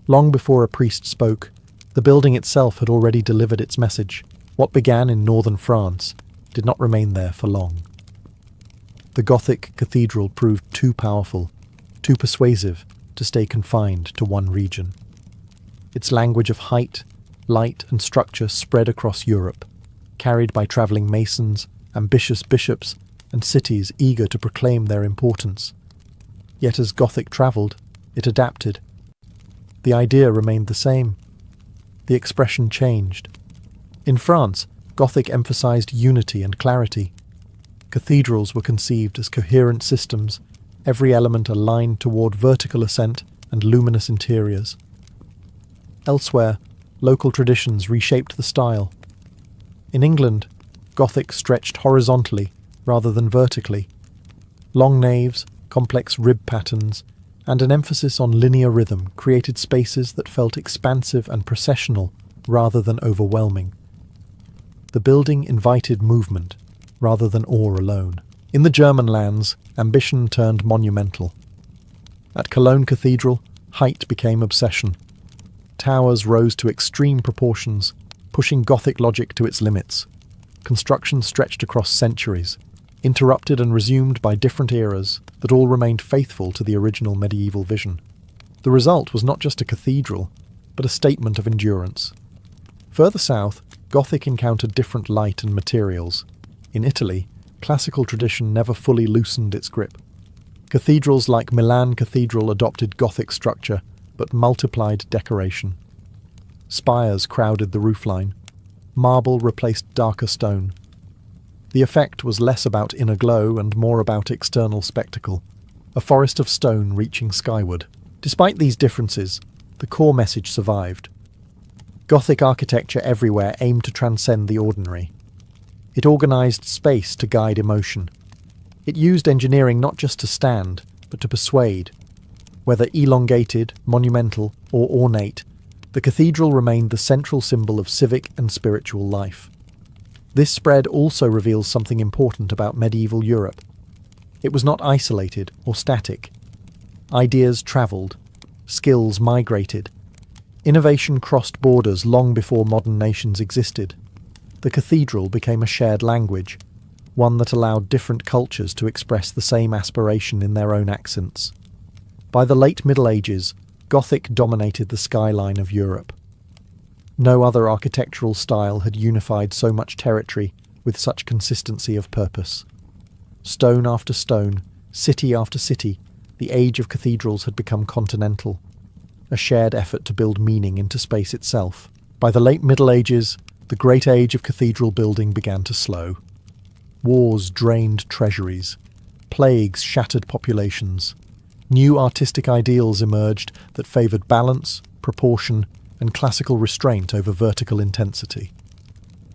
Long before a priest spoke, the building itself had already delivered its message. What began in northern France did not remain there for long. The Gothic cathedral proved too powerful, too persuasive to stay confined to one region. Its language of height, light, and structure spread across Europe, carried by travelling masons, ambitious bishops, and cities eager to proclaim their importance. Yet as Gothic travelled, it adapted. The idea remained the same. The expression changed. In France, Gothic emphasized unity and clarity. Cathedrals were conceived as coherent systems, every element aligned toward vertical ascent and luminous interiors. Elsewhere, local traditions reshaped the style. In England, Gothic stretched horizontally rather than vertically. Long naves, complex rib patterns, and an emphasis on linear rhythm created spaces that felt expansive and processional rather than overwhelming. The building invited movement rather than awe alone. In the German lands, ambition turned monumental. At Cologne Cathedral, height became obsession. Towers rose to extreme proportions, pushing Gothic logic to its limits. Construction stretched across centuries, interrupted and resumed by different eras that all remained faithful to the original medieval vision. The result was not just a cathedral, but a statement of endurance. Further south, Gothic encountered different light and materials. In Italy, classical tradition never fully loosened its grip. Cathedrals like Milan Cathedral adopted Gothic structure, but multiplied decoration. Spires crowded the roofline. Marble replaced darker stone. The effect was less about inner glow and more about external spectacle, a forest of stone reaching skyward. Despite these differences, the core message survived. Gothic architecture everywhere aimed to transcend the ordinary. It organized space to guide emotion. It used engineering not just to stand, but to persuade. Whether elongated, monumental, or ornate, the cathedral remained the central symbol of civic and spiritual life. This spread also reveals something important about medieval Europe. It was not isolated or static. Ideas travelled, skills migrated. Innovation crossed borders long before modern nations existed. The cathedral became a shared language, one that allowed different cultures to express the same aspiration in their own accents. By the late Middle Ages, Gothic dominated the skyline of Europe. No other architectural style had unified so much territory with such consistency of purpose. Stone after stone, city after city, the age of cathedrals had become continental, a shared effort to build meaning into space itself. By the late Middle Ages, the great age of cathedral building began to slow. Wars drained treasuries. Plagues shattered populations. New artistic ideals emerged that favoured balance, proportion, and classical restraint over vertical intensity.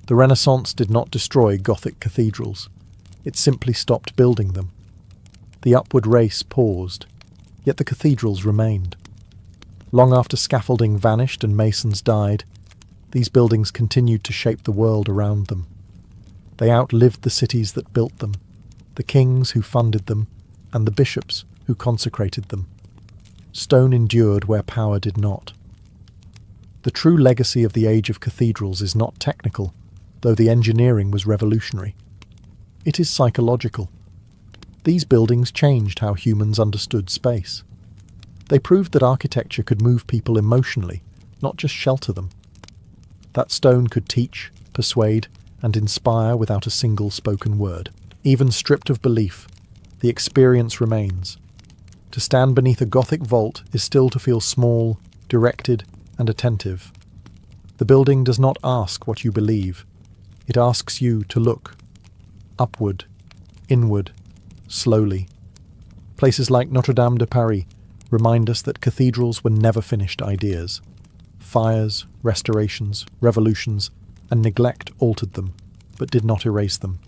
The Renaissance did not destroy Gothic cathedrals. It simply stopped building them. The upward race paused, yet the cathedrals remained. Long after scaffolding vanished and masons died, these buildings continued to shape the world around them. They outlived the cities that built them, the kings who funded them, and the bishops who consecrated them. Stone endured where power did not. The true legacy of the age of cathedrals is not technical, though the engineering was revolutionary. It is psychological. These buildings changed how humans understood space. They proved that architecture could move people emotionally, not just shelter them. That stone could teach, persuade, and inspire without a single spoken word. Even stripped of belief, the experience remains. To stand beneath a Gothic vault is still to feel small, directed, and attentive. The building does not ask what you believe. It asks you to look. Upward, inward, slowly. Places like Notre Dame de Paris remind us that cathedrals were never finished ideas. Fires, restorations, revolutions, and neglect altered them, but did not erase them.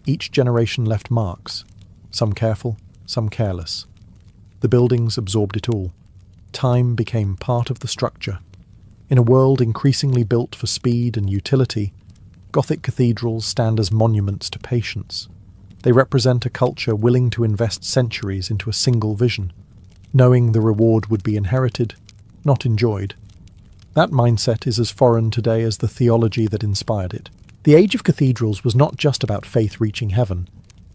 Each generation left marks, some careful, some careless. The buildings absorbed it all. Time became part of the structure. In a world increasingly built for speed and utility, Gothic cathedrals stand as monuments to patience. They represent a culture willing to invest centuries into a single vision, knowing the reward would be inherited, not enjoyed. That mindset is as foreign today as the theology that inspired it. The age of cathedrals was not just about faith reaching heaven.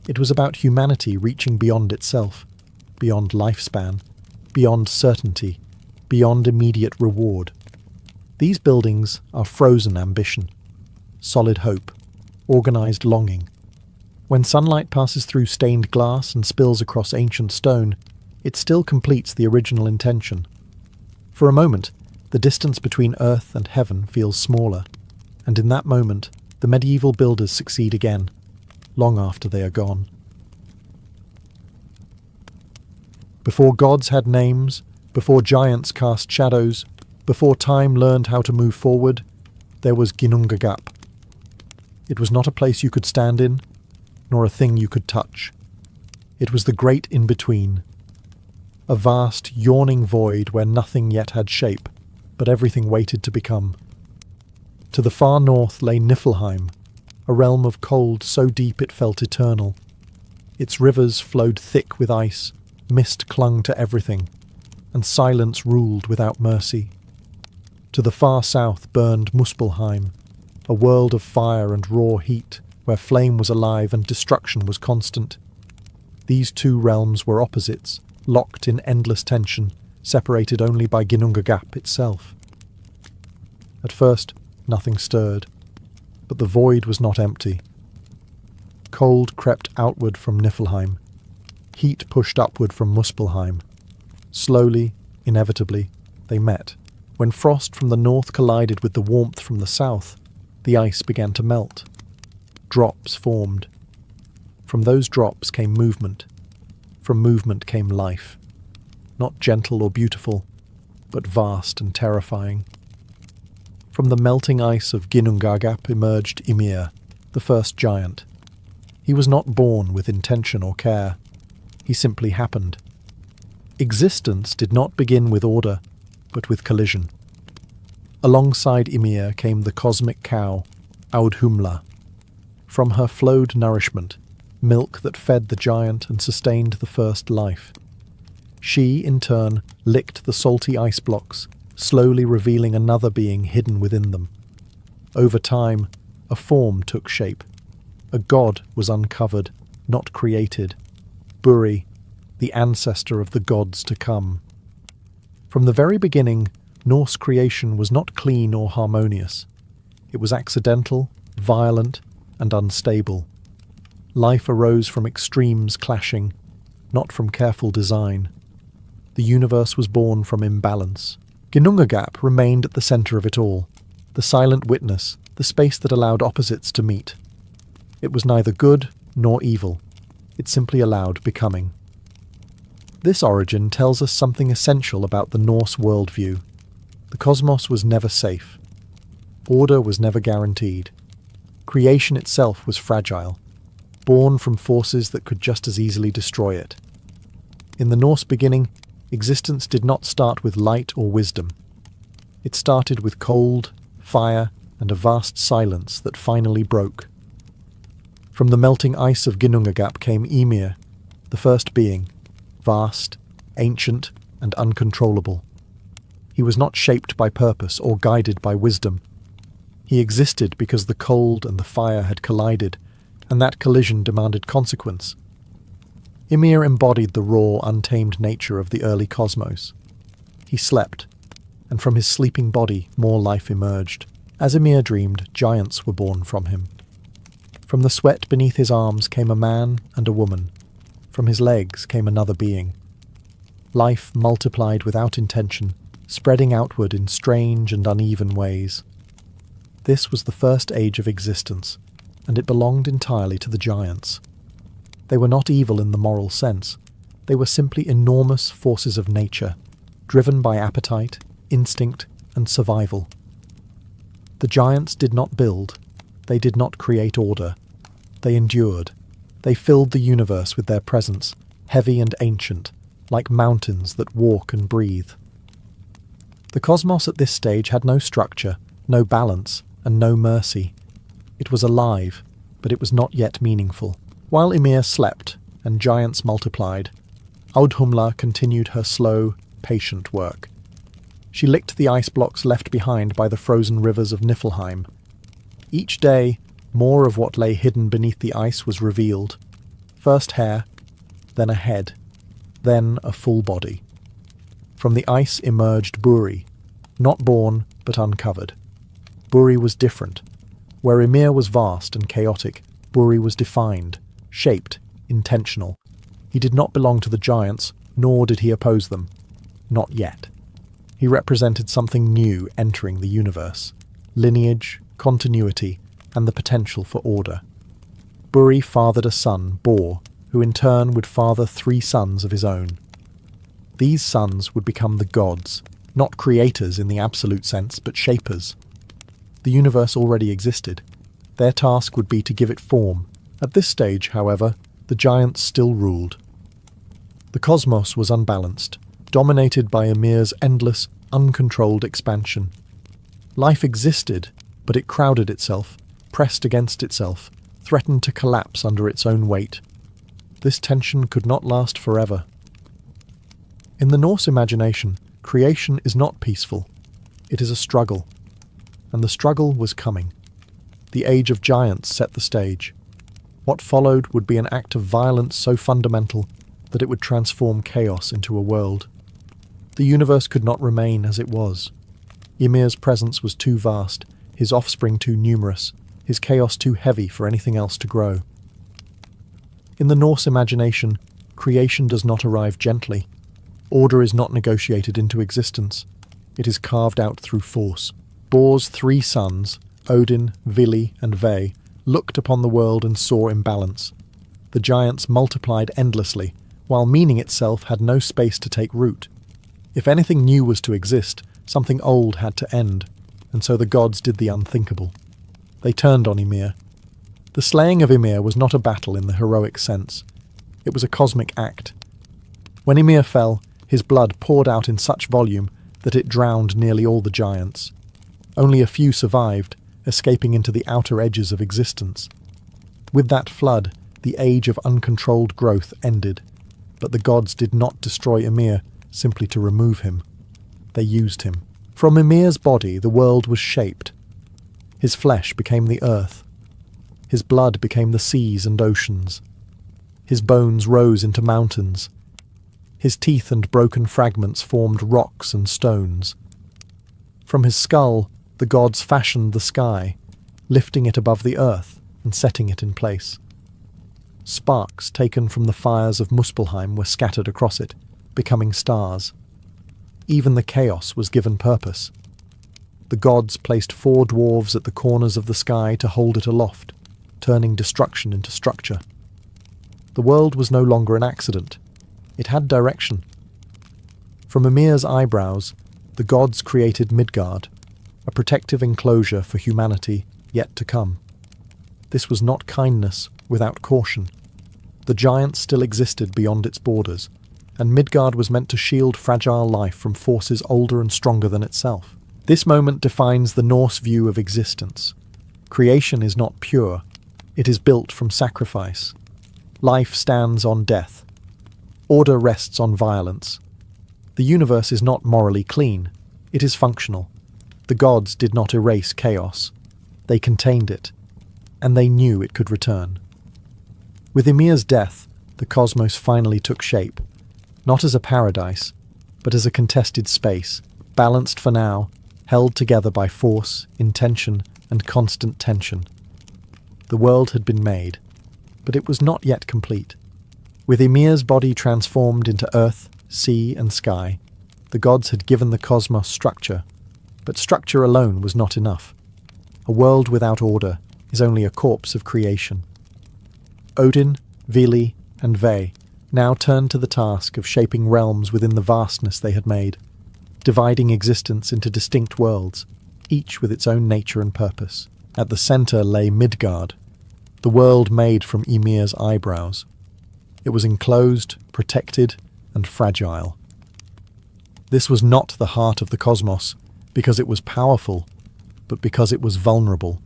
It was about humanity reaching beyond itself, beyond lifespan, beyond certainty, beyond immediate reward. These buildings are frozen ambition, solid hope, organized longing. When sunlight passes through stained glass and spills across ancient stone, it still completes the original intention. For a moment, the distance between earth and heaven feels smaller, and in that moment, the medieval builders succeed again, long after they are gone. Before gods had names, before giants cast shadows, before time learned how to move forward, there was Ginnungagap. It was not a place you could stand in, nor a thing you could touch. It was the great in-between, a vast, yawning void where nothing yet had shape, but everything waited to become. To the far north lay Niflheim, a realm of cold so deep it felt eternal. Its rivers flowed thick with ice, mist clung to everything, and silence ruled without mercy. To the far south burned Muspelheim, a world of fire and raw heat, where flame was alive and destruction was constant. These two realms were opposites, locked in endless tension, separated only by Ginnungagap itself. At first, nothing stirred, but the void was not empty. Cold crept outward from Niflheim. Heat pushed upward from Muspelheim. Slowly, inevitably, they met. When frost from the north collided with the warmth from the south, the ice began to melt. Drops formed. From those drops came movement. From movement came life. Not gentle or beautiful, but vast and terrifying. From the melting ice of Ginnungagap emerged Ymir, the first giant. He was not born with intention or care. He simply happened. Existence did not begin with order, but with collision. Alongside Ymir came the cosmic cow, Audhumla. From her flowed nourishment, milk that fed the giant and sustained the first life. She, in turn, licked the salty ice blocks, slowly revealing another being hidden within them. Over time, a form took shape. A god was uncovered, not created. Buri, the ancestor of the gods to come. From the very beginning, Norse creation was not clean or harmonious. It was accidental, violent, and unstable. Life arose from extremes clashing, not from careful design. The universe was born from imbalance. Ginnungagap remained at the centre of it all, the silent witness, the space that allowed opposites to meet. It was neither good nor evil. It simply allowed becoming. This origin tells us something essential about the Norse worldview. The cosmos was never safe. Order was never guaranteed. Creation itself was fragile, born from forces that could just as easily destroy it. In the Norse beginning, existence did not start with light or wisdom. It started with cold, fire, and a vast silence that finally broke. From the melting ice of Ginnungagap came Ymir, the first being, vast, ancient, and uncontrollable. He was not shaped by purpose or guided by wisdom. He existed because the cold and the fire had collided, and that collision demanded consequence. Ymir embodied the raw, untamed nature of the early cosmos. He slept, and from his sleeping body more life emerged. As Ymir dreamed, giants were born from him. From the sweat beneath his arms came a man and a woman. From his legs came another being. Life multiplied without intention, spreading outward in strange and uneven ways. This was the first age of existence, and it belonged entirely to the giants. They were not evil in the moral sense. They were simply enormous forces of nature, driven by appetite, instinct, and survival. The giants did not build. They did not create order. They endured. They filled the universe with their presence, heavy and ancient, like mountains that walk and breathe. The cosmos at this stage had no structure, no balance, and no mercy. It was alive, but it was not yet meaningful. While Ymir slept and giants multiplied, Audhumla continued her slow, patient work. She licked the ice blocks left behind by the frozen rivers of Niflheim. Each day, more of what lay hidden beneath the ice was revealed. First hair, then a head, then a full body. From the ice emerged Buri, not born but uncovered. Buri was different. Where Ymir was vast and chaotic, Buri was defined, shaped, intentional. He did not belong to the giants, nor did he oppose them. Not yet. He represented something new entering the universe. Lineage, continuity, and the potential for order. Buri fathered a son, Bor, who in turn would father 3 sons of his own. These sons would become the gods, not creators in the absolute sense, but shapers. The universe already existed. Their task would be to give it form. At this stage, however, the giants still ruled. The cosmos was unbalanced, dominated by Ymir's endless, uncontrolled expansion. Life existed, but it crowded itself, pressed against itself, threatened to collapse under its own weight. This tension could not last forever. In the Norse imagination, creation is not peaceful. It is a struggle. And the struggle was coming. The Age of Giants set the stage. What followed would be an act of violence so fundamental that it would transform chaos into a world. The universe could not remain as it was. Ymir's presence was too vast, his offspring too numerous, his chaos too heavy for anything else to grow. In the Norse imagination, creation does not arrive gently. Order is not negotiated into existence. It is carved out through force. Bor's 3 sons, Odin, Vili, and Ve, looked upon the world and saw imbalance. The giants multiplied endlessly, while meaning itself had no space to take root. If anything new was to exist, something old had to end, and so the gods did the unthinkable. They turned on Ymir. The slaying of Ymir was not a battle in the heroic sense. It was a cosmic act. When Ymir fell, his blood poured out in such volume that it drowned nearly all the giants. Only a few survived, escaping into the outer edges of existence. With that flood, The age of uncontrolled growth ended, but the gods did not destroy Ymir simply to remove him. They used him. From Ymir's body the world was shaped. His flesh became the earth. His blood became the seas and oceans. His bones rose into mountains. His teeth and broken fragments formed rocks and stones. From his skull the gods fashioned the sky, lifting it above the earth and setting it in place. Sparks taken from the fires of Muspelheim were scattered across it, becoming stars. Even the chaos was given purpose. The gods placed 4 dwarves at the corners of the sky to hold it aloft, turning destruction into structure. The world was no longer an accident. It had direction. From Ymir's eyebrows, the gods created Midgard, a protective enclosure for humanity yet to come. This was not kindness without caution. The giant still existed beyond its borders, and Midgard was meant to shield fragile life from forces older and stronger than itself. This moment defines the Norse view of existence. Creation is not pure. It is built from sacrifice. Life stands on death. Order rests on violence. The universe is not morally clean. It is functional. The gods did not erase chaos. They contained it, and they knew it could return. With Ymir's death, the cosmos finally took shape, not as a paradise, but as a contested space, balanced for now, held together by force, intention, and constant tension. The world had been made, but it was not yet complete. With Ymir's body transformed into earth, sea, and sky, the gods had given the cosmos structure, but structure alone was not enough. A world without order is only a corpse of creation. Odin, Vili, and Ve now turned to the task of shaping realms within the vastness they had made, dividing existence into distinct worlds, each with its own nature and purpose. At the centre lay Midgard, the world made from Ymir's eyebrows. It was enclosed, protected, and fragile. This was not the heart of the cosmos, because it was powerful, but because it was vulnerable.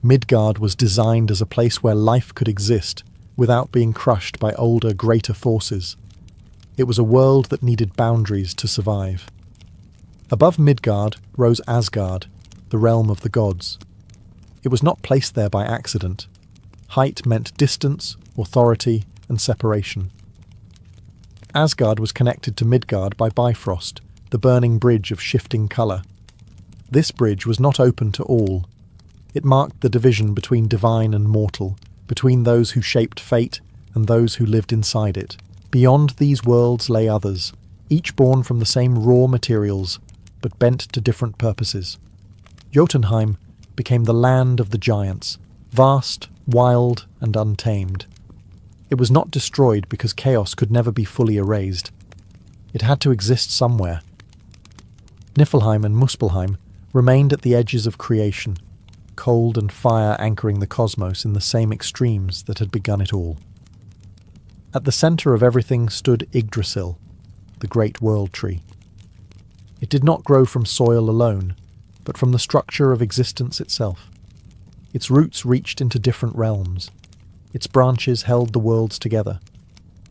Midgard was designed as a place where life could exist without being crushed by older, greater forces. It was a world that needed boundaries to survive. Above Midgard rose Asgard, the realm of the gods. It was not placed there by accident. Height meant distance, authority, and separation. Asgard was connected to Midgard by Bifrost, the burning bridge of shifting colour. This bridge was not open to all. It marked the division between divine and mortal, between those who shaped fate and those who lived inside it. Beyond these worlds lay others, each born from the same raw materials, but bent to different purposes. Jotunheim became the land of the giants, vast, wild, and untamed. It was not destroyed because chaos could never be fully erased. It had to exist somewhere. Niflheim and Muspelheim remained at the edges of creation, cold and fire anchoring the cosmos in the same extremes that had begun it all. At the centre of everything stood Yggdrasil, the great world tree. It did not grow from soil alone, but from the structure of existence itself. Its roots reached into different realms. Its branches held the worlds together.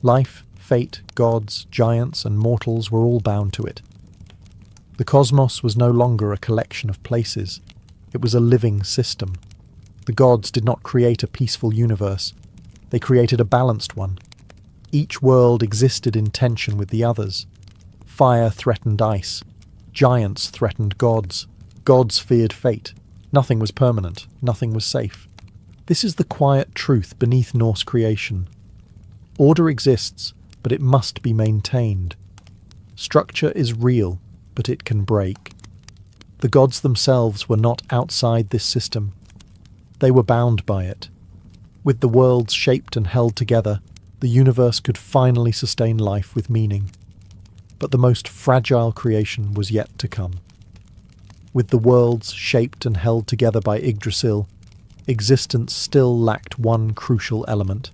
Life, fate, gods, giants, and mortals were all bound to it. The cosmos was no longer a collection of places. It was a living system. The gods did not create a peaceful universe. They created a balanced one. Each world existed in tension with the others. Fire threatened ice. Giants threatened gods. Gods feared fate. Nothing was permanent. Nothing was safe. This is the quiet truth beneath Norse creation. Order exists, but it must be maintained. Structure is real, but it can break. The gods themselves were not outside this system. They were bound by it. With the worlds shaped and held together, the universe could finally sustain life with meaning. But the most fragile creation was yet to come. With the worlds shaped and held together by Yggdrasil, existence still lacked one crucial element: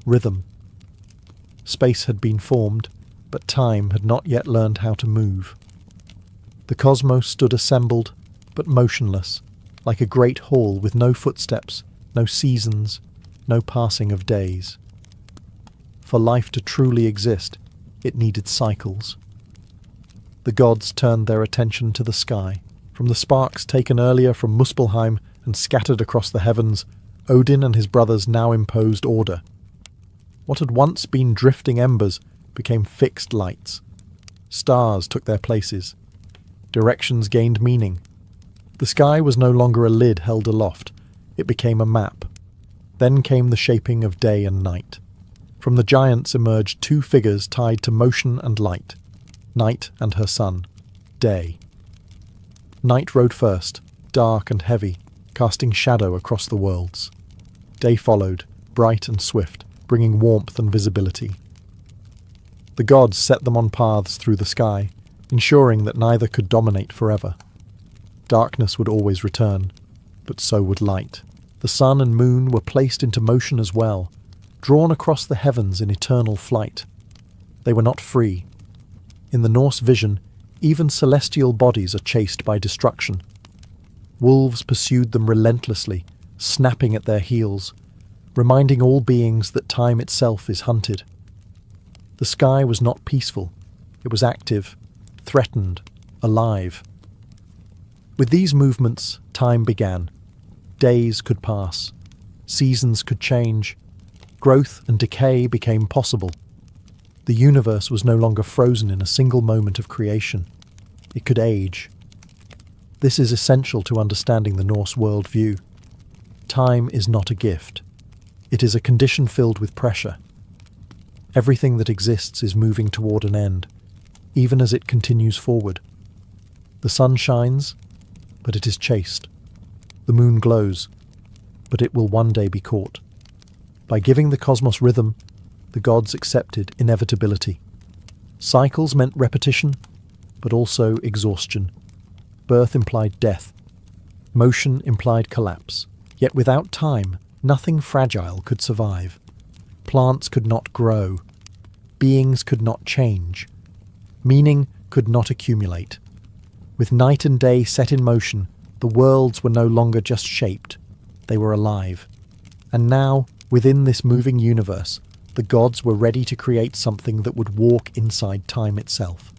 rhythm. Space had been formed, but time had not yet learned how to move. The cosmos stood assembled, but motionless, like a great hall with no footsteps, no seasons, no passing of days. For life to truly exist, it needed cycles. The gods turned their attention to the sky. From the sparks taken earlier from Muspelheim and scattered across the heavens, Odin and his brothers now imposed order. What had once been drifting embers became fixed lights. Stars took their places. Directions gained meaning. The sky was no longer a lid held aloft. It became a map. Then came the shaping of day and night. From the giants emerged two figures tied to motion and light. Night and her son. Day. Night rode first, dark and heavy, casting shadow across the worlds. Day followed, bright and swift, bringing warmth and visibility. The gods set them on paths through the sky, ensuring that neither could dominate forever. Darkness would always return, but so would light. The sun and moon were placed into motion as well, drawn across the heavens in eternal flight. They were not free. In the Norse vision, even celestial bodies are chased by destruction. Wolves pursued them relentlessly, snapping at their heels, reminding all beings that time itself is hunted. The sky was not peaceful. It was active, threatened, alive. With these movements, time began. Days could pass. Seasons could change. Growth and decay became possible. The universe was no longer frozen in a single moment of creation. It could age. This is essential to understanding the Norse worldview. Time is not a gift. It is a condition filled with pressure. Everything that exists is moving toward an end, even as it continues forward. The sun shines, but it is chased. The moon glows, but it will one day be caught. By giving the cosmos rhythm, the gods accepted inevitability. Cycles meant repetition, but also exhaustion. Birth implied death. Motion implied collapse. Yet without time, nothing fragile could survive. Plants could not grow. Beings could not change. Meaning could not accumulate. With night and day set in motion, the worlds were no longer just shaped. They were alive. And now, within this moving universe, the gods were ready to create something that would walk inside time itself.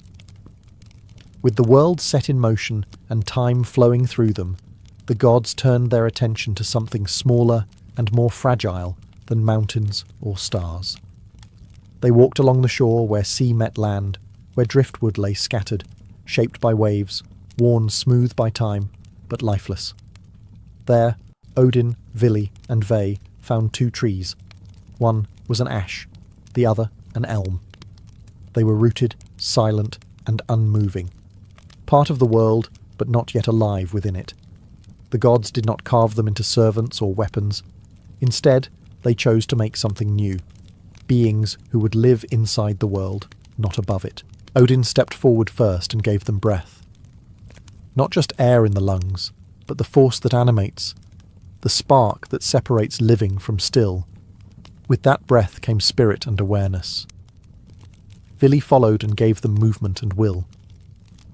With the worlds set in motion and time flowing through them, the gods turned their attention to something smaller and more fragile than mountains or stars. They walked along the shore where sea met land, where driftwood lay scattered, shaped by waves, worn smooth by time, but lifeless. There, Odin, Vili, and Ve found two trees. One was an ash, the other an elm. They were rooted, silent, and unmoving. Part of the world, but not yet alive within it. The gods did not carve them into servants or weapons. Instead, they chose to make something new. Beings who would live inside the world, not above it. Odin stepped forward first and gave them breath. Not just air in the lungs, but the force that animates, the spark that separates living from still. With that breath came spirit and awareness. Vili followed and gave them movement and will.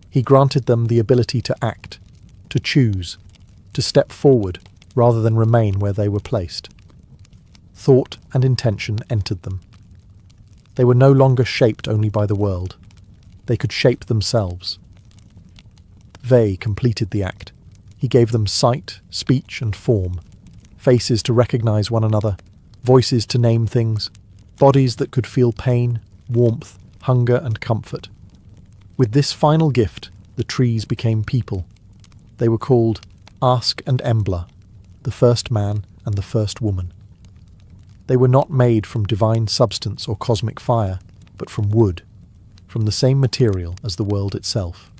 He granted them the ability to act, to choose, to step forward rather than remain where they were placed. Thought and intention entered them. They were no longer shaped only by the world. They could shape themselves. Ve completed the act. He gave them sight, speech, and form, faces to recognize one another, voices to name things, bodies that could feel pain, warmth, hunger, and comfort. With this final gift, the trees became people. They were called Ask and Embla, the first man and the first woman. They were not made from divine substance or cosmic fire, but from wood, from the same material as the world itself.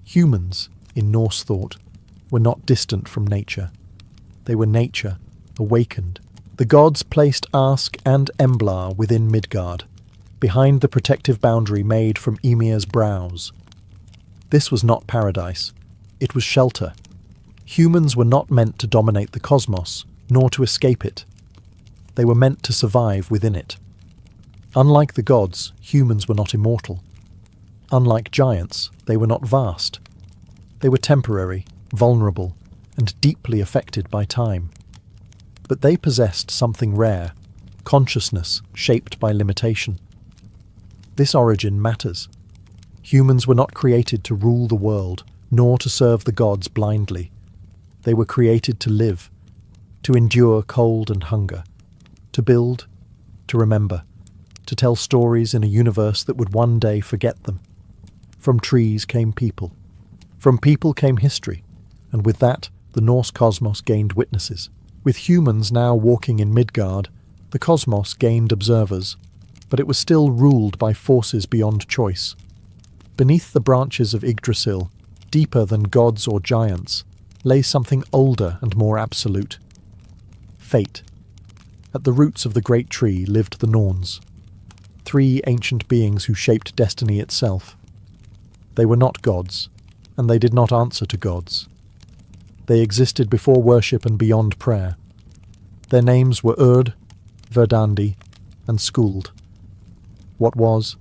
Humans, in Norse thought, were not distant from nature. They were nature, awakened. The gods placed Ask and Embla within Midgard, behind the protective boundary made from Ymir's brows. This was not paradise. It was shelter. Humans were not meant to dominate the cosmos, nor to escape it. They were meant to survive within it. Unlike the gods, humans were not immortal. Unlike giants, they were not vast. They were temporary, vulnerable, and deeply affected by time. But they possessed something rare, consciousness shaped by limitation. This origin matters. Humans were not created to rule the world, nor to serve the gods blindly. They were created to live, to endure cold and hunger, to build, to remember, to tell stories in a universe that would one day forget them. From trees came people. From people came history, and with that, the Norse cosmos gained witnesses. With humans now walking in Midgard, the cosmos gained observers, but it was still ruled by forces beyond choice. Beneath the branches of Yggdrasil, deeper than gods or giants, lay something older and more absolute. Fate. At the roots of the great tree lived the Norns, 3 ancient beings who shaped destiny itself. They were not gods, and they did not answer to gods. They existed before worship and beyond prayer. Their names were Urd, Verdandi, and Skuld. What was,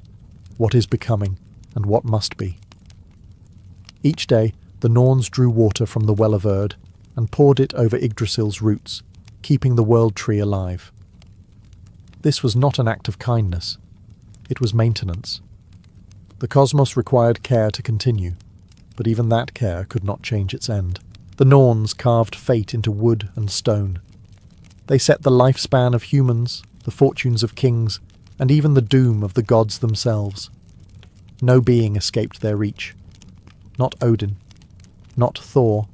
what is becoming, and what must be. Each day, the Norns drew water from the well of Urd and poured it over Yggdrasil's roots, keeping the world tree alive. This was not an act of kindness. It was maintenance. The cosmos required care to continue, but even that care could not change its end. The Norns carved fate into wood and stone. They set the lifespan of humans, the fortunes of kings, and even the doom of the gods themselves. No being escaped their reach. Not Odin, not Thor,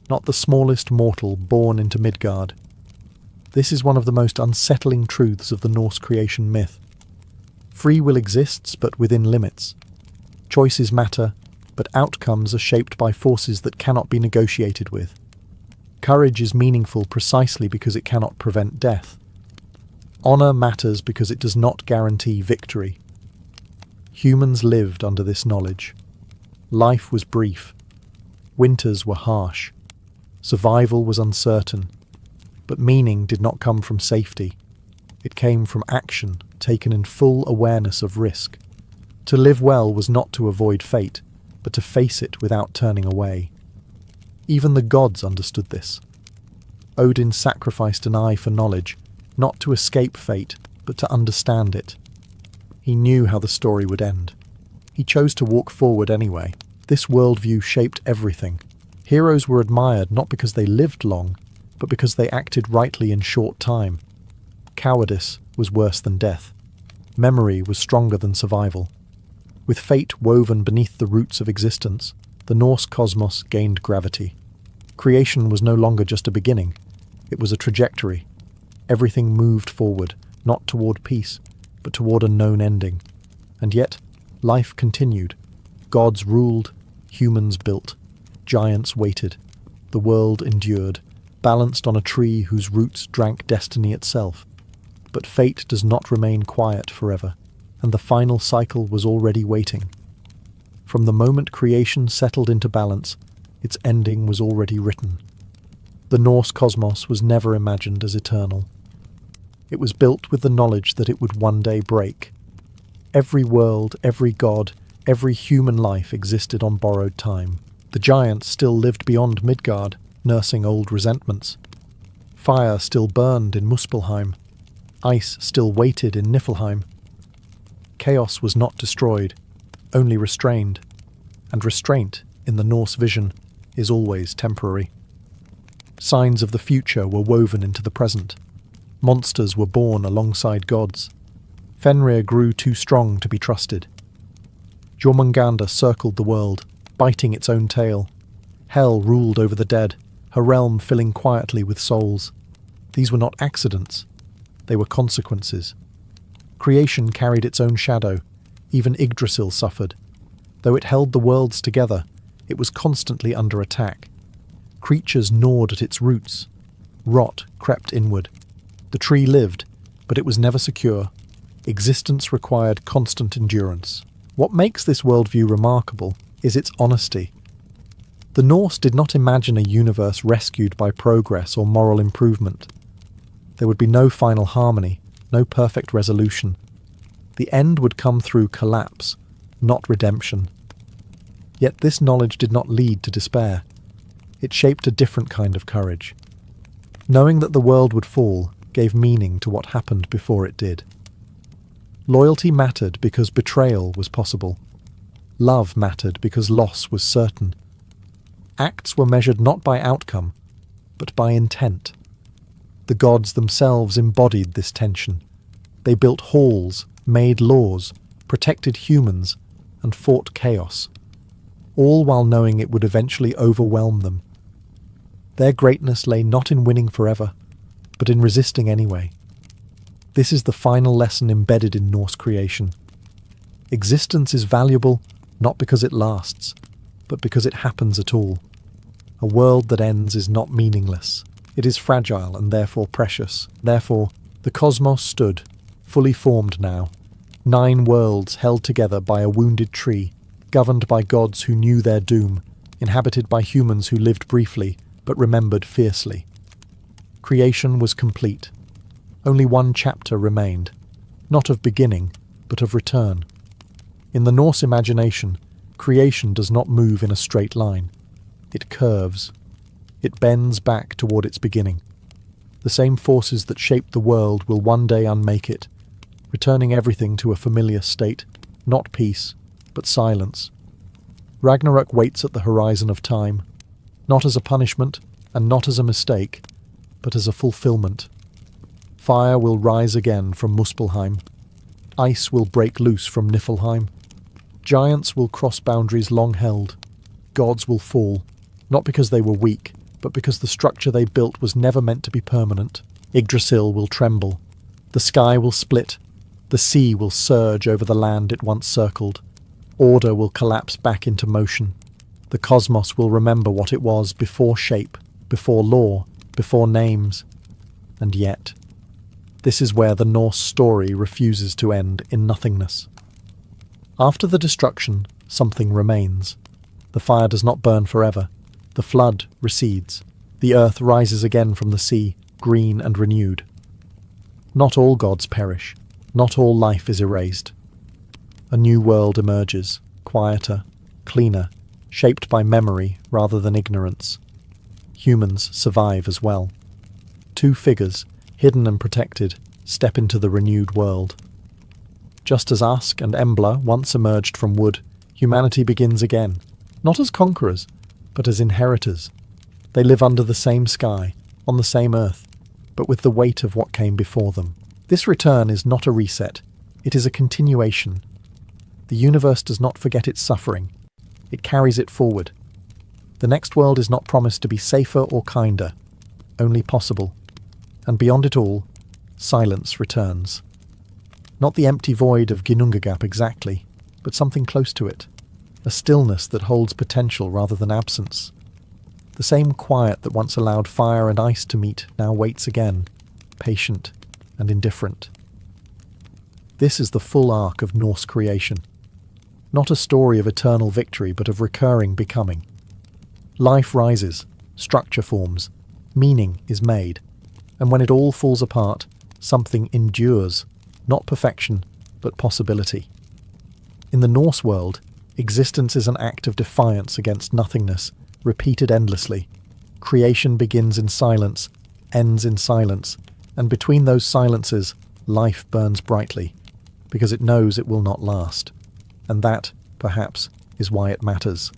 not the smallest mortal born into Midgard. This is one of the most unsettling truths of the Norse creation myth. Free will exists, but within limits. Choices matter, but outcomes are shaped by forces that cannot be negotiated with. Courage is meaningful precisely because it cannot prevent death. Honor matters because it does not guarantee victory. Humans lived under this knowledge. Life was brief. Winters were harsh. Survival was uncertain. But meaning did not come from safety. It came from action taken in full awareness of risk. To live well was not to avoid fate, but to face it without turning away. Even the gods understood this. Odin sacrificed an eye for knowledge, not to escape fate, but to understand it. He knew how the story would end. He chose to walk forward anyway. This worldview shaped everything. Heroes were admired not because they lived long, but because they acted rightly in short time. Cowardice was worse than death. Memory was stronger than survival. With fate woven beneath the roots of existence, the Norse cosmos gained gravity. Creation was no longer just a beginning. It was a trajectory. Everything moved forward, not toward peace, but toward a known ending. And yet, life continued. Gods ruled, humans built, giants waited. The world endured, balanced on a tree whose roots drank destiny itself. But fate does not remain quiet forever, and the final cycle was already waiting. From the moment creation settled into balance, its ending was already written. The Norse cosmos was never imagined as eternal. It was built with the knowledge that it would one day break. Every world, every god, every human life existed on borrowed time. The giants still lived beyond Midgard, nursing old resentments. Fire still burned in Muspelheim. Ice still waited in Niflheim. Chaos was not destroyed, only restrained, and restraint, in the Norse vision, is always temporary. Signs of the future were woven into the present. Monsters were born alongside gods. Fenrir grew too strong to be trusted. Jormungandr circled the world, biting its own tail. Hel ruled over the dead, her realm filling quietly with souls. These were not accidents. They were consequences. Creation carried its own shadow. Even Yggdrasil suffered. Though it held the worlds together, it was constantly under attack. Creatures gnawed at its roots. Rot crept inward. The tree lived, but it was never secure. Existence required constant endurance. What makes this worldview remarkable is its honesty. The Norse did not imagine a universe rescued by progress or moral improvement. There would be no final harmony, no perfect resolution. The end would come through collapse, not redemption. Yet this knowledge did not lead to despair. It shaped a different kind of courage. Knowing that the world would fall gave meaning to what happened before it did. Loyalty mattered because betrayal was possible. Love mattered because loss was certain. Acts were measured not by outcome, but by intent. The gods themselves embodied this tension. They built halls, made laws, protected humans, and fought chaos, all while knowing it would eventually overwhelm them. Their greatness lay not in winning forever, but in resisting anyway. This is the final lesson embedded in Norse creation. Existence is valuable not because it lasts, but because it happens at all. A world that ends is not meaningless. It is fragile and therefore precious. Therefore, the cosmos stood, fully formed now. 9 worlds held together by a wounded tree, governed by gods who knew their doom, inhabited by humans who lived briefly, but remembered fiercely. Creation was complete. Only one chapter remained, not of beginning, but of return. In the Norse imagination, creation does not move in a straight line. It curves. It bends back toward its beginning. The same forces that shaped the world will one day unmake it, returning everything to a familiar state, not peace, but silence. Ragnarok waits at the horizon of time, not as a punishment and not as a mistake, but as a fulfillment. Fire will rise again from Muspelheim. Ice will break loose from Niflheim. Giants will cross boundaries long held. Gods will fall, not because they were weak, but because the structure they built was never meant to be permanent. Yggdrasil will tremble. The sky will split. The sea will surge over the land it once circled. Order will collapse back into motion. The cosmos will remember what it was before shape, before law, before names. And yet, this is where the Norse story refuses to end in nothingness. After the destruction, something remains. The fire does not burn forever. The flood recedes. The earth rises again from the sea, green and renewed. Not all gods perish. Not all life is erased. A new world emerges, quieter, cleaner, shaped by memory rather than ignorance. Humans survive as well. 2 figures, hidden and protected, step into the renewed world. Just as Ask and Embla once emerged from wood, humanity begins again, not as conquerors, but as inheritors. They live under the same sky, on the same earth, but with the weight of what came before them. This return is not a reset, it is a continuation. The universe does not forget its suffering, it carries it forward. The next world is not promised to be safer or kinder, only possible. And beyond it all, silence returns. Not the empty void of Ginnungagap exactly, but something close to it. A stillness that holds potential rather than absence. The same quiet that once allowed fire and ice to meet now waits again, patient and indifferent. This is the full arc of Norse creation. Not a story of eternal victory, but of recurring becoming. Life rises, structure forms, meaning is made, and when it all falls apart, something endures, not perfection, but possibility. In the Norse world, existence is an act of defiance against nothingness, repeated endlessly. Creation begins in silence, ends in silence, and between those silences, life burns brightly, because it knows it will not last. And that, perhaps, is why it matters.